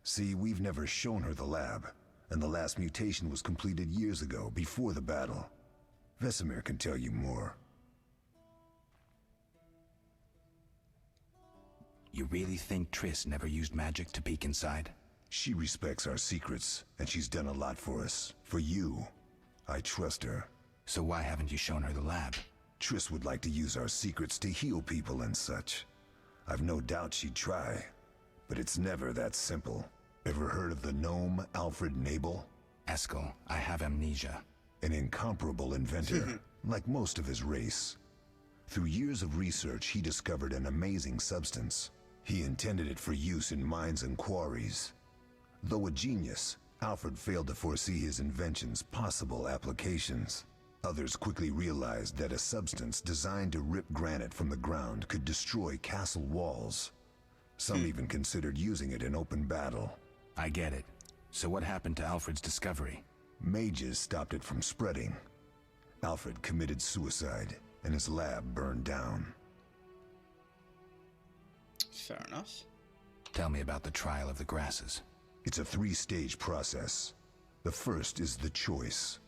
See, we've never shown her the lab, and the last mutation was completed years ago, before the battle. Vesemir can tell you more. You really think Triss never used magic to peek inside? She respects our secrets, and she's done a lot for us. For you. I trust her. So why haven't you shown her the lab? Triss would like to use our secrets to heal people and such. I've no doubt she'd try, but it's never that simple. Ever heard of the gnome Alfred Nabel? Eskel, I have amnesia. An incomparable inventor, like most of his race. Through years of research, he discovered an amazing substance. He intended it for use in mines and quarries. Though a genius, Alfred failed to foresee his invention's possible applications. Others quickly realized that a substance designed to rip granite from the ground could destroy castle walls. Some even considered using it in open battle. I get it. So what happened to Alfred's discovery? Mages stopped it from spreading. Alfred committed suicide, and his lab burned down. Fair enough. Tell me about the trial of the grasses. It's a 3-stage process. The first is the choice.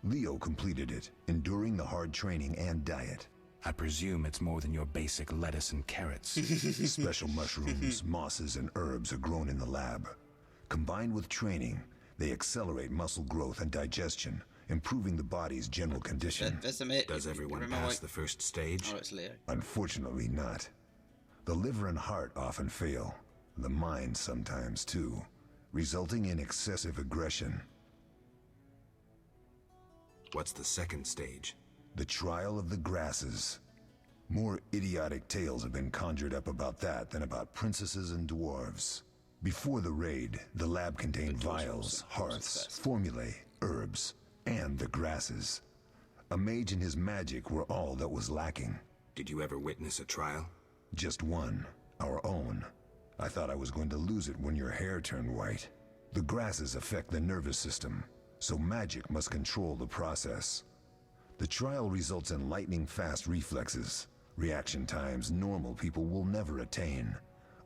Leo completed it, enduring the hard training and diet. I presume it's more than your basic lettuce and carrots. Special mushrooms, mosses, and herbs are grown in the lab. Combined with training, they accelerate muscle growth and digestion, improving the body's general condition. Does everyone pass the first stage? Oh, it's Leo. Unfortunately not. The liver and heart often fail. The mind sometimes too, resulting in excessive aggression. What's the second stage? The trial of the grasses. More idiotic tales have been conjured up about that than about princesses and dwarves. Before the raid, the lab contained vials, hearths, formulae, herbs, and the grasses. A mage and his magic were all that was lacking. Did you ever witness a trial? Just one, our own. I thought I was going to lose it when your hair turned white. The grasses affect the nervous system, so magic must control the process. The trial results in lightning-fast reflexes, reaction times normal people will never attain.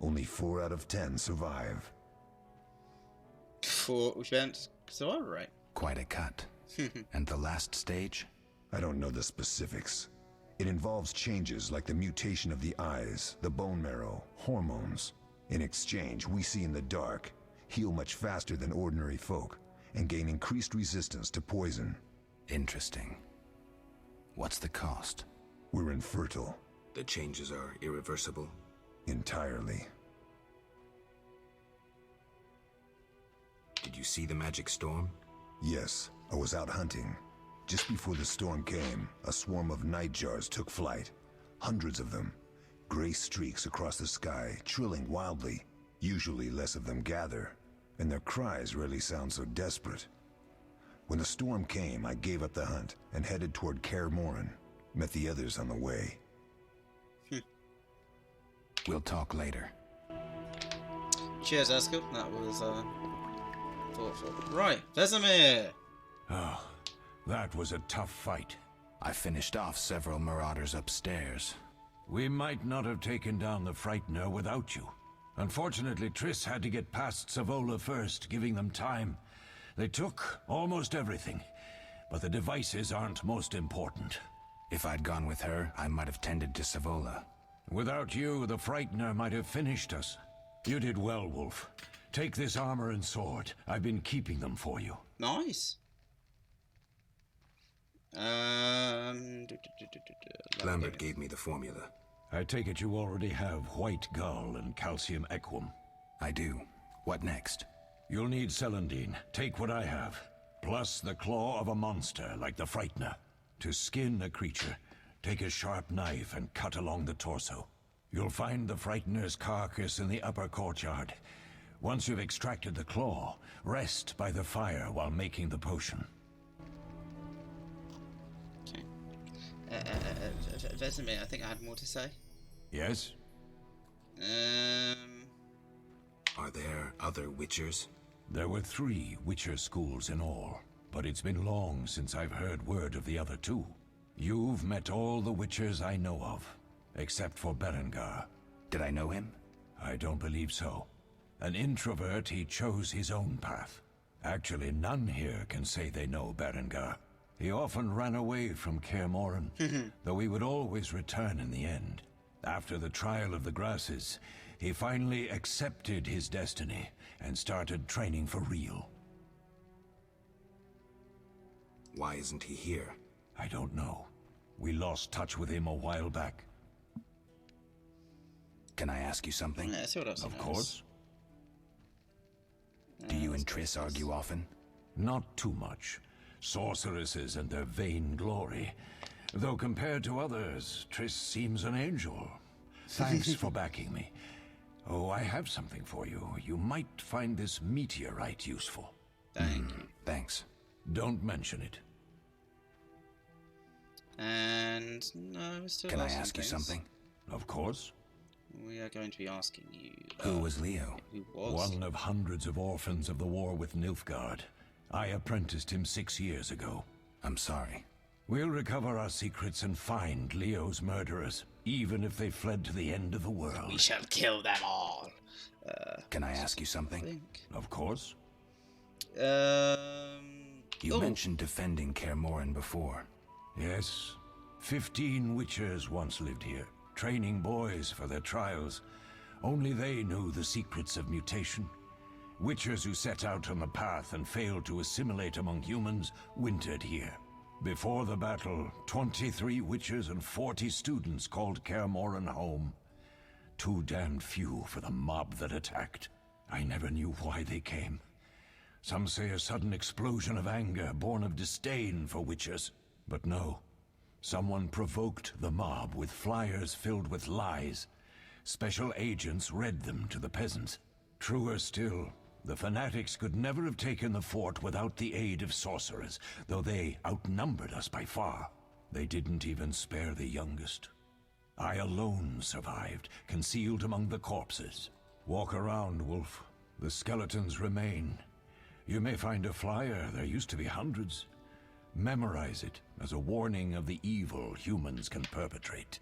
Only 4 out of 10 survive. 4% survival rate. Quite a cut. And the last stage? I don't know the specifics. It involves changes like the mutation of the eyes, the bone marrow, hormones. In exchange, we see in the dark, heal much faster than ordinary folk, and gain increased resistance to poison. Interesting. What's the cost? We're infertile. The changes are irreversible? Entirely. Did you see the magic storm? Yes, I was out hunting. Just before the storm came, a swarm of nightjars took flight. Hundreds of them. Gray streaks across the sky, trilling wildly. Usually less of them gather, and their cries rarely sound so desperate. When the storm came, I gave up the hunt and headed toward Kaer Morhen. Met the others on the way. We'll talk later. Cheers, Eskel. That was thoughtful. Right, Vesemir. Oh, that was a tough fight. I finished off several marauders upstairs. We might not have taken down the Frightener without you. Unfortunately, Triss had to get past Savola first, giving them time. They took almost everything, but the devices aren't most important. If I'd gone with her, I might have tended to Savola. Without you, the Frightener might have finished us. You did well, Wolf. Take this armor and sword. I've been keeping them for you. Nice. Lambert gave me the formula. I take it you already have White Gull and Calcium Equum. I do. What next? You'll need Celandine. Take what I have. Plus the claw of a monster like the Frightener. To skin a creature, take a sharp knife and cut along the torso. You'll find the Frightener's carcass in the upper courtyard. Once you've extracted the claw, rest by the fire while making the potion. Okay. Vesemir, I think I had more to say. Yes? Are there other Witchers? There were 3 Witcher schools in all, but it's been long since I've heard word of the other 2. You've met all the Witchers I know of, except for Berengar. Did I know him? I don't believe so. An introvert, he chose his own path. Actually, none here can say they know Berengar. He often ran away from Kaer Morhen, though he would always return in the end. After the trial of the grasses, he finally accepted his destiny and started training for real. Why isn't he here? I don't know. We lost touch with him a while back. Can I ask you something? Yeah, sort of. Of course. Do you and Triss argue often? Not too much. Sorceresses and their vain glory. Though compared to others, Triss seems an angel. Thanks for backing me. Oh, I have something for you. You might find this meteorite useful. Thanks. Don't mention it. And no, we're still. Can I ask you something? Of course. We are going to be asking you. Who was Leo? Who was? One of hundreds of orphans of the war with Nilfgaard. I apprenticed him 6 years ago. I'm sorry. We'll recover our secrets and find Leo's murderers, even if they fled to the end of the world. We shall kill them all. Can I ask you something? Of course. You mentioned defending Kaer Morhen before. Yes. 15 Witchers once lived here, training boys for their trials. Only they knew the secrets of mutation. Witchers who set out on the path and failed to assimilate among humans wintered here. Before the battle, 23 Witchers and 40 students called Kaer Morhen home. Too damned few for the mob that attacked. I never knew why they came. Some say a sudden explosion of anger born of disdain for Witchers. But no. Someone provoked the mob with flyers filled with lies. Special agents read them to the peasants. Truer still, the fanatics could never have taken the fort without the aid of sorcerers, though they outnumbered us by far. They didn't even spare the youngest. I alone survived, concealed among the corpses. Walk around, Wolf. The skeletons remain. You may find a flyer, there used to be hundreds. Memorize it as a warning of the evil humans can perpetrate.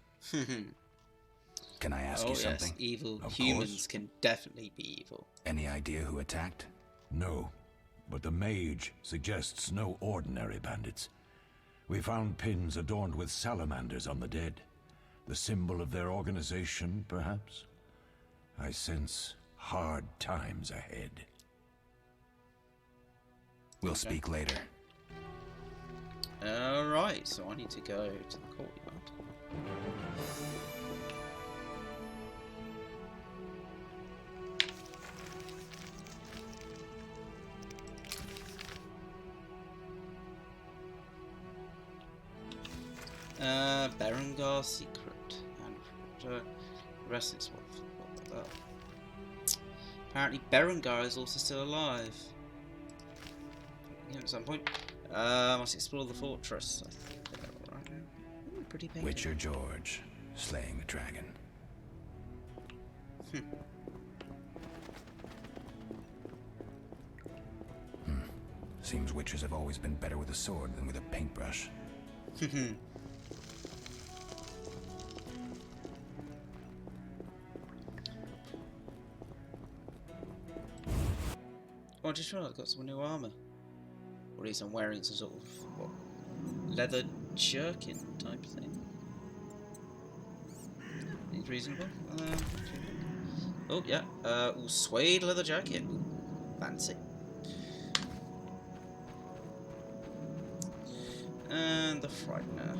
Can I ask you something? Yes, evil Of humans course. can definitely be evil. Any idea who attacked? No, but the mage suggests no ordinary bandits. We found pins adorned with salamanders on the dead. The symbol of their organization, perhaps? I sense hard times ahead. We'll speak later. Alright, so I need to go to the courtyard. Berengar secret and Restless Wolf. Apparently Berengar is also still alive. Yeah, at some point. Must explore the fortress. I think they're all right now. Ooh, pretty painting. Witcher George, slaying the dragon. Seems witchers have always been better with a sword than with a paintbrush. Oh, I just realised I've got some new armour. Or at least I'm wearing some sort of what, leather jerkin type thing. Seems reasonable. Oh yeah, suede leather jacket. Ooh, fancy. And the Frightener.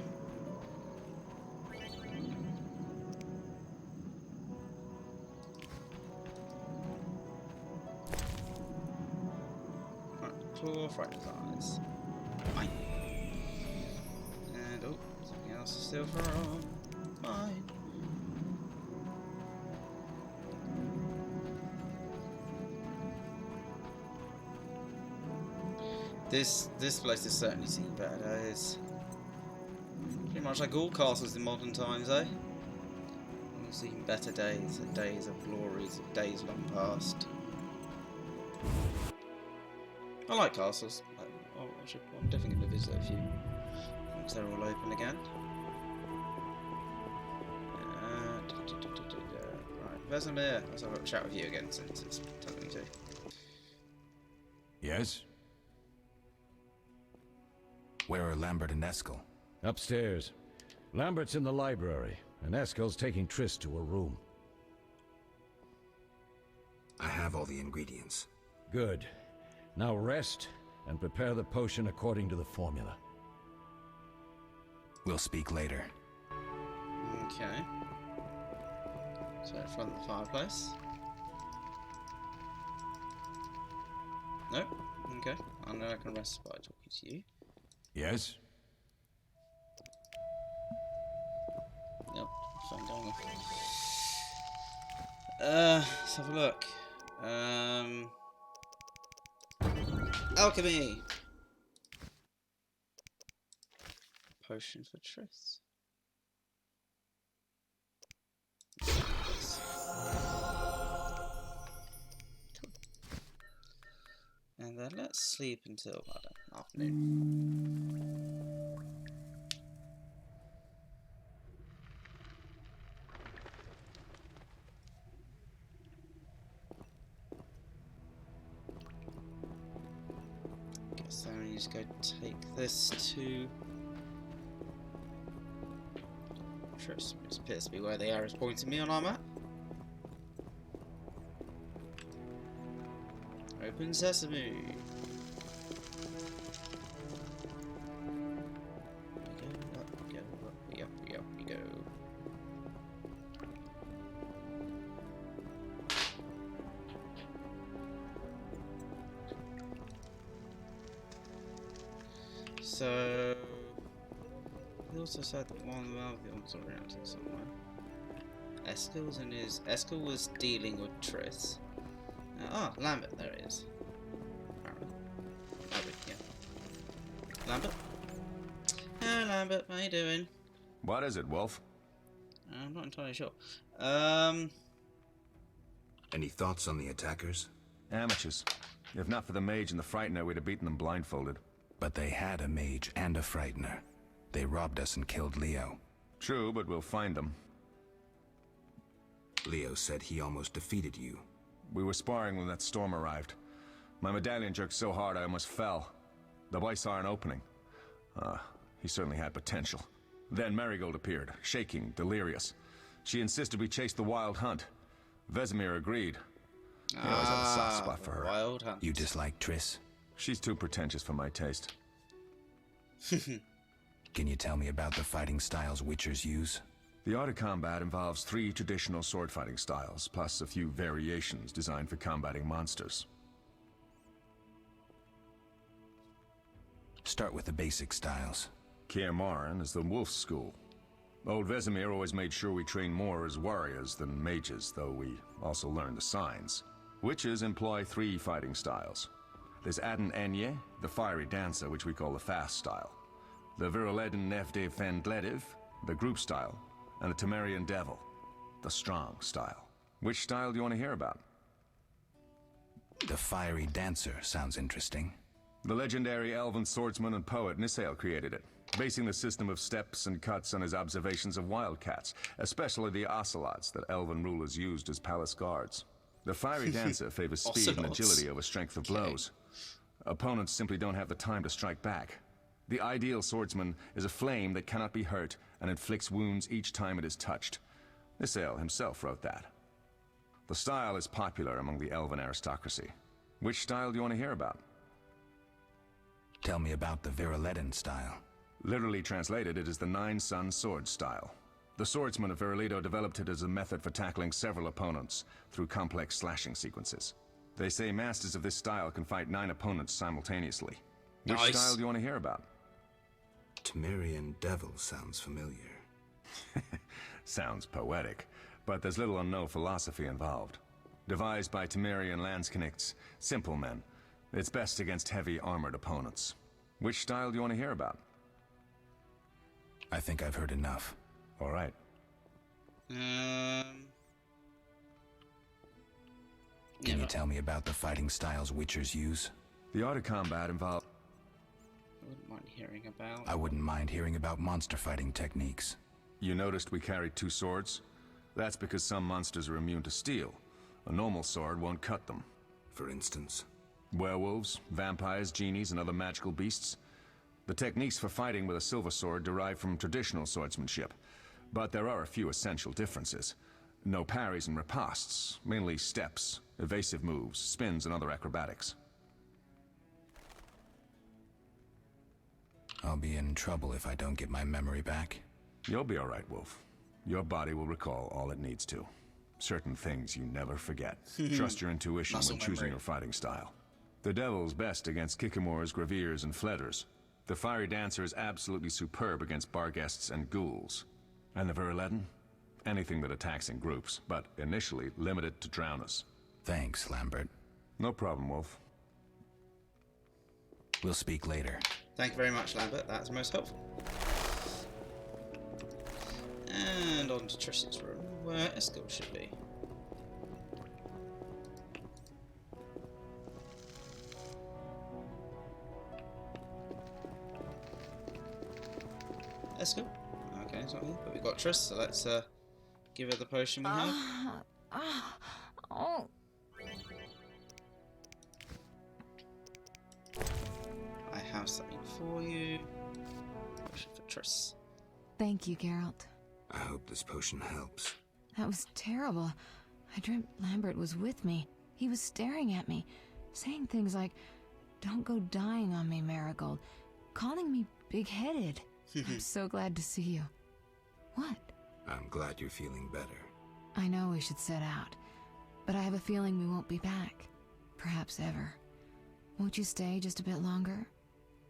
Claw, Frightener's eyes. Mine. And oh, something else is still from mine. This place has certainly seen better days. Pretty much like all castles in modern times, eh? We've seen better days, and days of glories, of days long past. I like castles. I'm definitely going to visit a few once they're all open again. Right, Vesemir, let's have a chat with you again since it's telling me to. Yes? Where are Lambert and Eskel? Upstairs. Lambert's in the library, and Eskel's taking Triss to her room. I have all the ingredients. Good. Now rest, and prepare the potion according to the formula. We'll speak later. Okay. So in front of the fireplace. Nope. Okay. I know I can rest by talking to you. Yes? Yep. Phone going off. Let's have a look. Alchemy. Potion for Triss. And then let's sleep until afternoon. Guess then we just go take this to Triss. It appears to be where the arrow's pointing me on our map. Open sesame. Up we go, up we go. So he also said that one of the ones around here somewhere. Eskel was dealing with Triss. Lambert, there it is. Lambert, yeah. Lambert? Hello, Lambert, how you doing? What is it, Wolf? I'm not entirely sure. Any thoughts on the attackers? Amateurs. If not for the mage and the frightener, we'd have beaten them blindfolded. But they had a mage and a frightener. They robbed us and killed Leo. True, but we'll find them. Leo said he almost defeated you. We were sparring when that storm arrived. My medallion jerked so hard I almost fell. The boy saw an opening. He certainly had potential. Then Marigold appeared, shaking, delirious. She insisted we chase the wild hunt. Vesemir agreed. He always had a soft spot for her. Wild hunt. You dislike Triss? She's too pretentious for my taste. Can you tell me about the fighting styles Witchers use? The art of combat involves 3 traditional sword fighting styles, plus a few variations designed for combating monsters. Start with the basic styles. Kaer Morhen is the wolf school. Old Vesemir always made sure we train more as warriors than mages, though we also learn the signs. Witches employ 3 fighting styles. There's Aden Enye, the fiery dancer, which we call the fast style. The Viruleden Nefde Fendlediv, the group style. And the Temerian Devil, the strong style. Which style do you want to hear about? The fiery dancer sounds interesting. The legendary elven swordsman and poet Nisael created it, basing the system of steps and cuts on his observations of wildcats, especially the ocelots that elven rulers used as palace guards. The fiery dancer favors speed and agility over strength of blows. Opponents simply don't have the time to strike back. The ideal swordsman is a flame that cannot be hurt and inflicts wounds each time it is touched. Nisael himself wrote that. The style is popular among the elven aristocracy. Which style do you want to hear about? Tell me about the Viriletan style. Literally translated, it is the Nine-Sun Sword style. The swordsman of Viraledo developed it as a method for tackling several opponents through complex slashing sequences. They say masters of this style can fight 9 opponents simultaneously. Which style do you want to hear about? Temerian Devil sounds familiar. Sounds poetic, but there's little or no philosophy involved. Devised by Temerian Landsknechts, simple men. It's best against heavy armored opponents. Which style do you want to hear about? I think I've heard enough. All right. Can you tell me about the fighting styles Witchers use? The art of combat involved... I wouldn't mind hearing about... I wouldn't mind hearing about monster fighting techniques. You noticed we carried 2 swords? That's because some monsters are immune to steel. A normal sword won't cut them. For instance? Werewolves, vampires, genies, and other magical beasts. The techniques for fighting with a silver sword derive from traditional swordsmanship, but there are a few essential differences. No parries and ripostes, mainly steps, evasive moves, spins, and other acrobatics. I'll be in trouble if I don't get my memory back. You'll be all right, Wolf. Your body will recall all it needs to. Certain things you never forget. Trust your intuition when choosing your fighting style. The Devil's best against Kikimors, Graviers, and Fledders. The Fiery Dancer is absolutely superb against Barghests and Ghouls. And the Viriletan? Anything that attacks in groups, but initially limited to drowners. Thanks, Lambert. No problem, Wolf. We'll speak later. Thank you very much, Lambert. That's most helpful. And on to Triss's room, where Eskel should be. Eskel? Okay, it's not here, but we've got Triss, so let's give her the potion we have. I have something for you. Potion for Triss. Thank you, Geralt. I hope this potion helps. That was terrible. I dreamt Lambert was with me. He was staring at me, saying things like, "Don't go dying on me, Marigold," calling me big-headed. I'm so glad to see you. What? I'm glad you're feeling better. I know we should set out, but I have a feeling we won't be back. Perhaps ever. Won't you stay just a bit longer?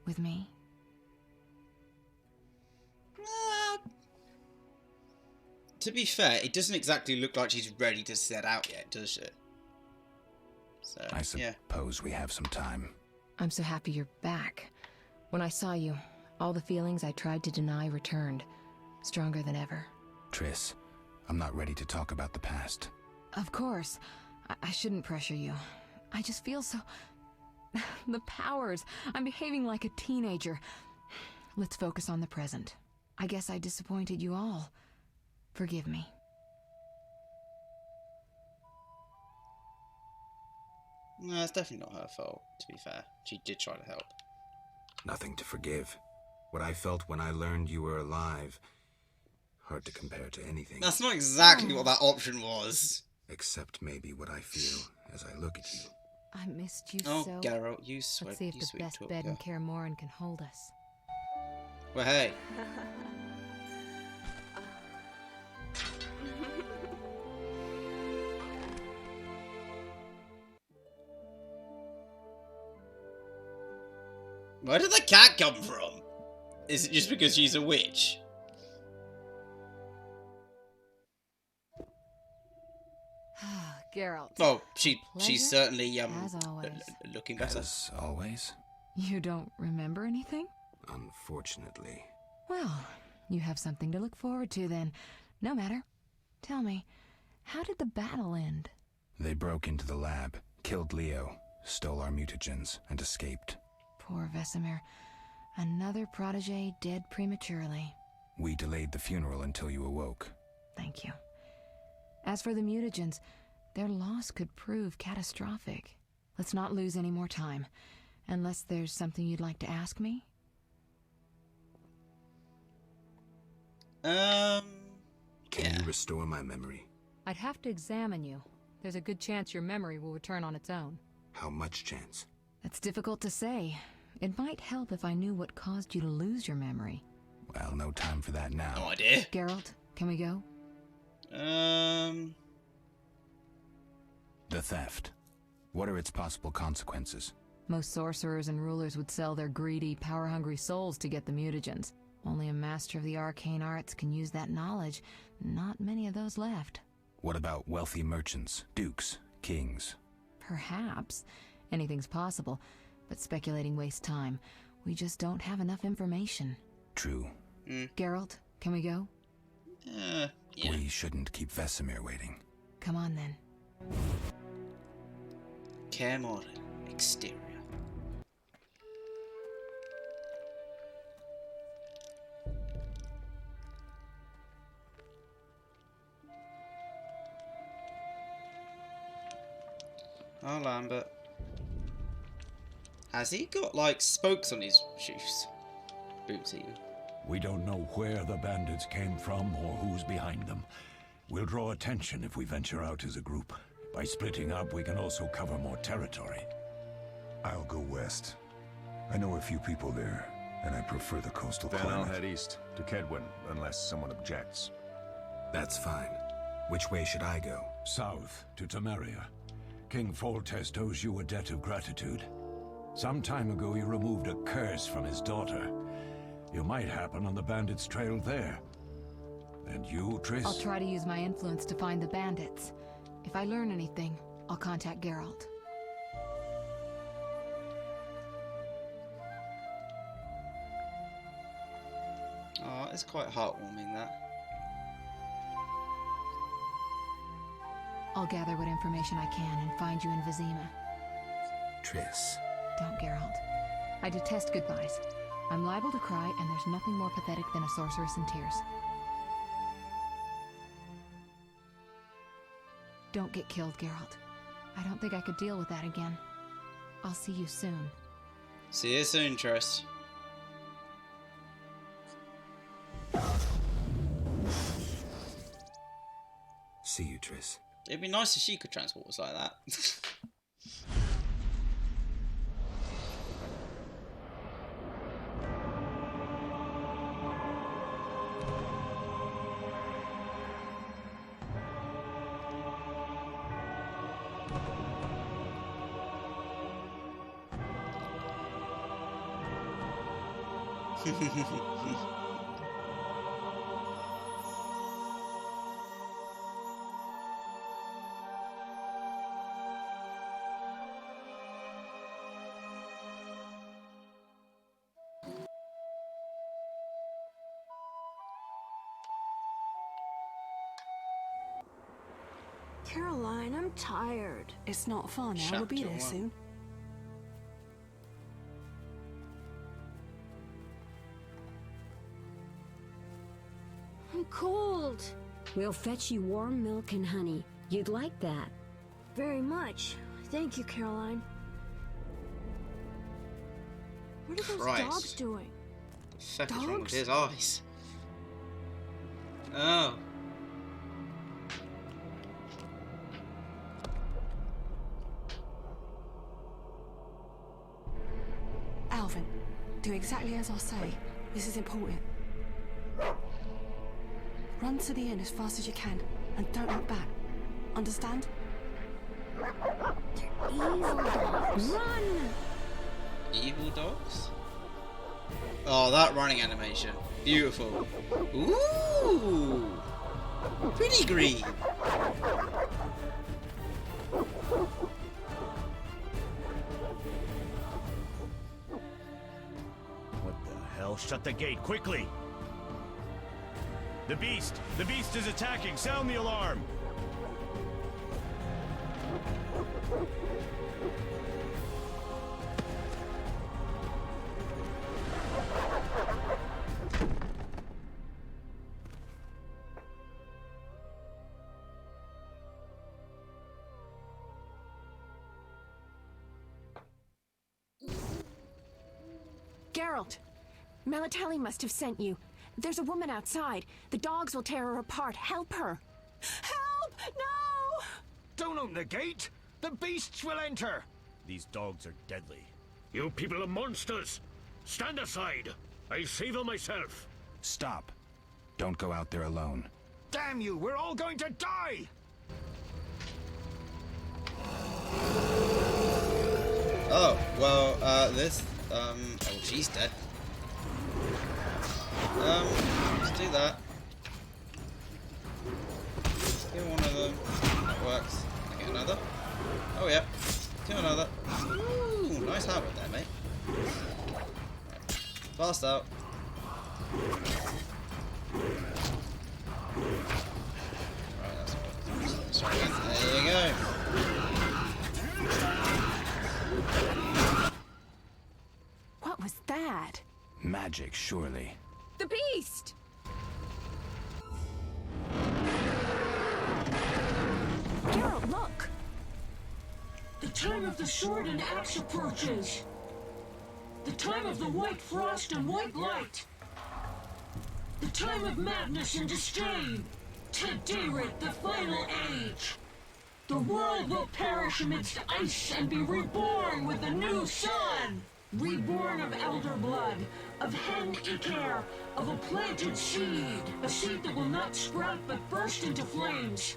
With me? To be fair, it doesn't exactly look like she's ready to set out yet, does it? So, I suppose we have some time. I'm so happy you're back. When I saw you, all the feelings I tried to deny returned, stronger than ever. Triss, I'm not ready to talk about the past. Of course. I shouldn't pressure you. I just feel so... the powers. I'm behaving like a teenager. Let's focus on the present. I guess I disappointed you all. Forgive me. No, it's definitely not her fault, to be fair. She did try to help. Nothing to forgive. What I felt when I learned you were alive, hard to compare to anything. That's not exactly what that option was. Except maybe what I feel as I look at you. I missed you so. so. Oh, Geralt, you sweet. Let's see if the best bed in Kaer Morhen can hold us. Well, hey. Where did the cat come from? Is it just because she's a witch? Geralt. Oh, she's certainly as always. Looking better. As always? You don't remember anything? How did the battle end? They broke into the lab, killed Leo, stole our mutagens, and escaped. Poor Vesemir. Another protege dead prematurely. We delayed the funeral until you awoke. Thank you. As for the mutagens, their loss could prove catastrophic. Let's not lose any more time. Unless there's something you'd like to ask me? Can you restore my memory? I'd have to examine you. There's a good chance your memory will return on its own. How much chance? That's difficult to say. It might help if I knew what caused you to lose your memory. Well, no time for that now. No idea. Geralt, can we go? The theft. What are its possible consequences? Most sorcerers and rulers would sell their greedy, power-hungry souls to get the mutagens. Only a master of the arcane arts can use that knowledge. Not many of those left. What about wealthy merchants, dukes, kings? Perhaps. Anything's possible, but speculating wastes time. We just don't have enough information. True. Geralt, can we go? Yeah. We shouldn't keep Vesemir waiting. Come on then. Camor exterior. Oh, Lambert. Has he got, like, spokes on his shoes? Boots, even. We don't know where the bandits came from or who's behind them. We'll draw attention if we venture out as a group. By splitting up, we can also cover more territory. I'll go west. I know a few people there, and I prefer the coastal Then climate. I'll head east, to Kedwin, unless someone objects. That's fine. Which way should I go? South, to Temeria. King Foltest owes you a debt of gratitude. Some time ago, you removed a curse from his daughter. You might happen on the bandits' trail there. And you, Triss? I'll try to use my influence to find the bandits. If I learn anything, I'll contact Geralt. Oh, it's quite heartwarming, that. I'll gather what information I can and find you in Vizima. Triss. Don't, Geralt. I detest goodbyes. I'm liable to cry, and there's nothing more pathetic than a sorceress in tears. Don't get killed, Geralt. I don't think I could deal with that again. I'll see you soon. See you soon, Triss. See you, Triss. It'd be nice if she could transport us like that. Caroline, I'm tired. It's not far now. We'll be Chapter there 1. soon. I'm cold. We'll fetch you warm milk and honey. You'd like that. Very much. Thank you, Caroline. What are those Christ. dogs doing? What the fuck is wrong with Dogs? his eyes? Oh. Alvin, do exactly as I say. This is important. Run to the inn as fast as you can, and don't look back. Understand? Evil dogs. Run! Evil dogs? Oh, that running animation. Beautiful. Ooh! Pretty green. What the hell? Shut the gate, quickly! The beast! The beast is attacking! Sound the alarm! Geralt! Melatelli must have sent you. There's a woman outside. The dogs will tear her apart. Help her! Help! No! Don't open the gate! The beasts will enter! These dogs are deadly. You people are monsters! Stand aside! I'll save her myself! Stop. Don't go out there alone. Damn you! We're all going to die! Oh, well, oh, she's dead. Let's do that. Let's get one of them. That works. Can I get another? Oh, yeah. Do another. Ooh, nice habit there, mate. Right. Fast out. Right, that's right. There you go. What was that? Magic, surely. The beast! Geralt, look! The time of the sword and axe approaches. The time of the white frost and white light. The time of madness and disdain. Tedirit, the final age. The world will perish amidst ice and be reborn with a new sun. Reborn of elder blood, of hen Icair, of a planted seed. A seed that will not sprout but burst into flames.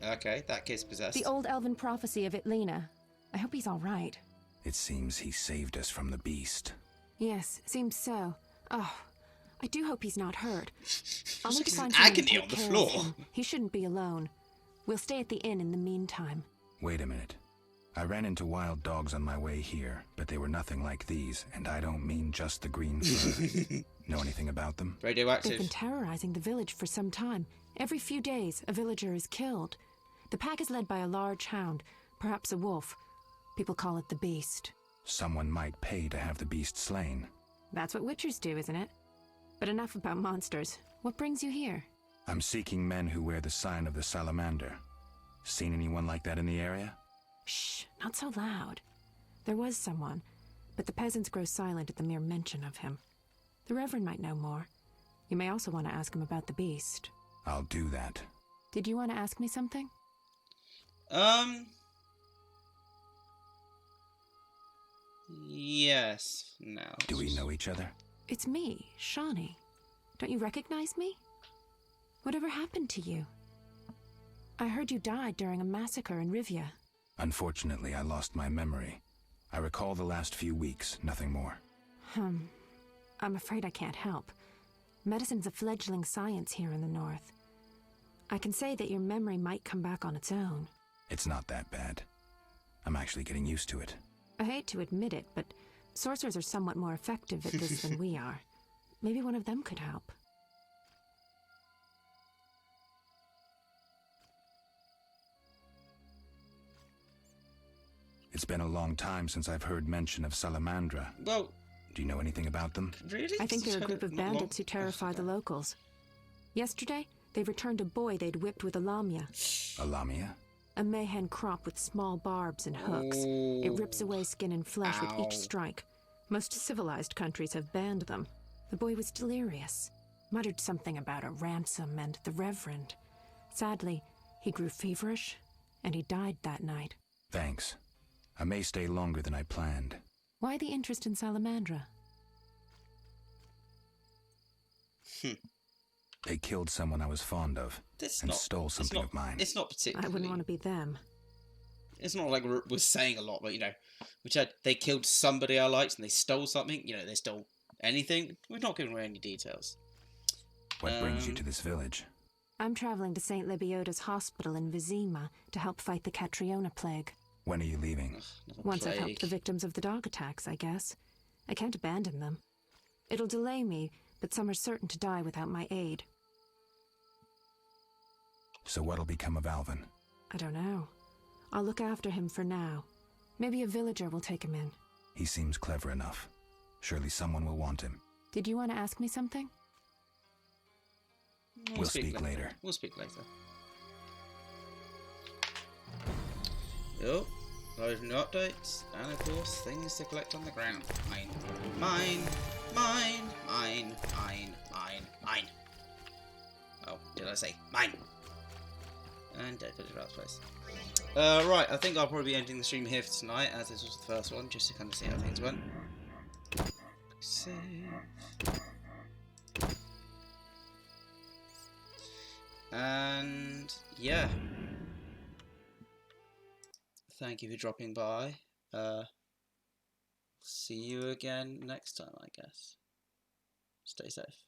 Okay, that kid's possessed. The old elven prophecy of Itlena. I hope he's all right. It seems he saved us from the beast. Yes, seems so. Oh, I do hope he's not hurt. I'll need to There's find an someone to agony take on the care floor. of him. He shouldn't be alone. We'll stay at the inn in the meantime. Wait a minute. I ran into wild dogs on my way here, but they were nothing like these, and I don't mean just the green fur. Know anything about them? Radioactive. They've been terrorizing the village for some time. Every few days, a villager is killed. The pack is led by a large hound, perhaps a wolf. People call it the Beast. Someone might pay to have the beast slain. That's what witchers do, isn't it? But enough about monsters. What brings you here? I'm seeking men who wear the sign of the salamander. Seen anyone like that in the area? Shh, not so loud. There was someone, but the peasants grow silent at the mere mention of him. The Reverend might know more. You may also want to ask him about the beast. I'll do that. Did you want to ask me something? Yes. No. Do we know each other? It's me, Shawnee. Don't you recognize me? Whatever happened to you? I heard you died during a massacre in Rivia. Unfortunately, I lost my memory. I recall the last few weeks, nothing more. I'm afraid I can't help. Medicine's a fledgling science here in the north. I can say that your memory might come back on its own. It's not that bad. I'm actually getting used to it. I hate to admit it, but sorcerers are somewhat more effective at this than we are. Maybe one of them could help. It's been a long time since I've heard mention of Salamandra. Well... Do you know anything about them? Really? I think they're a group of bandits who terrify the locals. Yesterday, they returned a boy they'd whipped with a lamia. A lamia? A mayhen crop with small barbs and hooks. It rips away skin and flesh with each strike. Most civilized countries have banned them. The boy was delirious. Muttered something about a ransom and the Reverend. Sadly, he grew feverish, and he died that night. Thanks. I may stay longer than I planned. Why the interest in Salamandra? They killed someone I was fond of, stole something of mine. It's not particularly... I wouldn't want to be them. It's not like we're saying a lot, but, you know, they killed somebody I liked and they stole something. You know, they stole anything. We're not giving away any details. What brings you to this village? I'm traveling to St. Lebioda's hospital in Vizima to help fight the Catriona plague. When are you leaving? Once I've helped the victims of the dog attacks, I guess. I can't abandon them. It'll delay me, but some are certain to die without my aid. So what'll become of Alvin? I don't know. I'll look after him for now. Maybe a villager will take him in. He seems clever enough. Surely someone will want him. Did you want to ask me something? We'll speak later. We'll speak later. Oh, loads of new updates, and of course, things to collect on the ground. Mine, mine, mine, mine, mine, mine, mine. Oh, did I say mine? And don't put it out of place. Right, I think I'll probably be ending the stream here for tonight, as this was the first one, just to kind of see how things went. Save. And yeah, thank you for dropping by. See you again next time, I guess. Stay safe.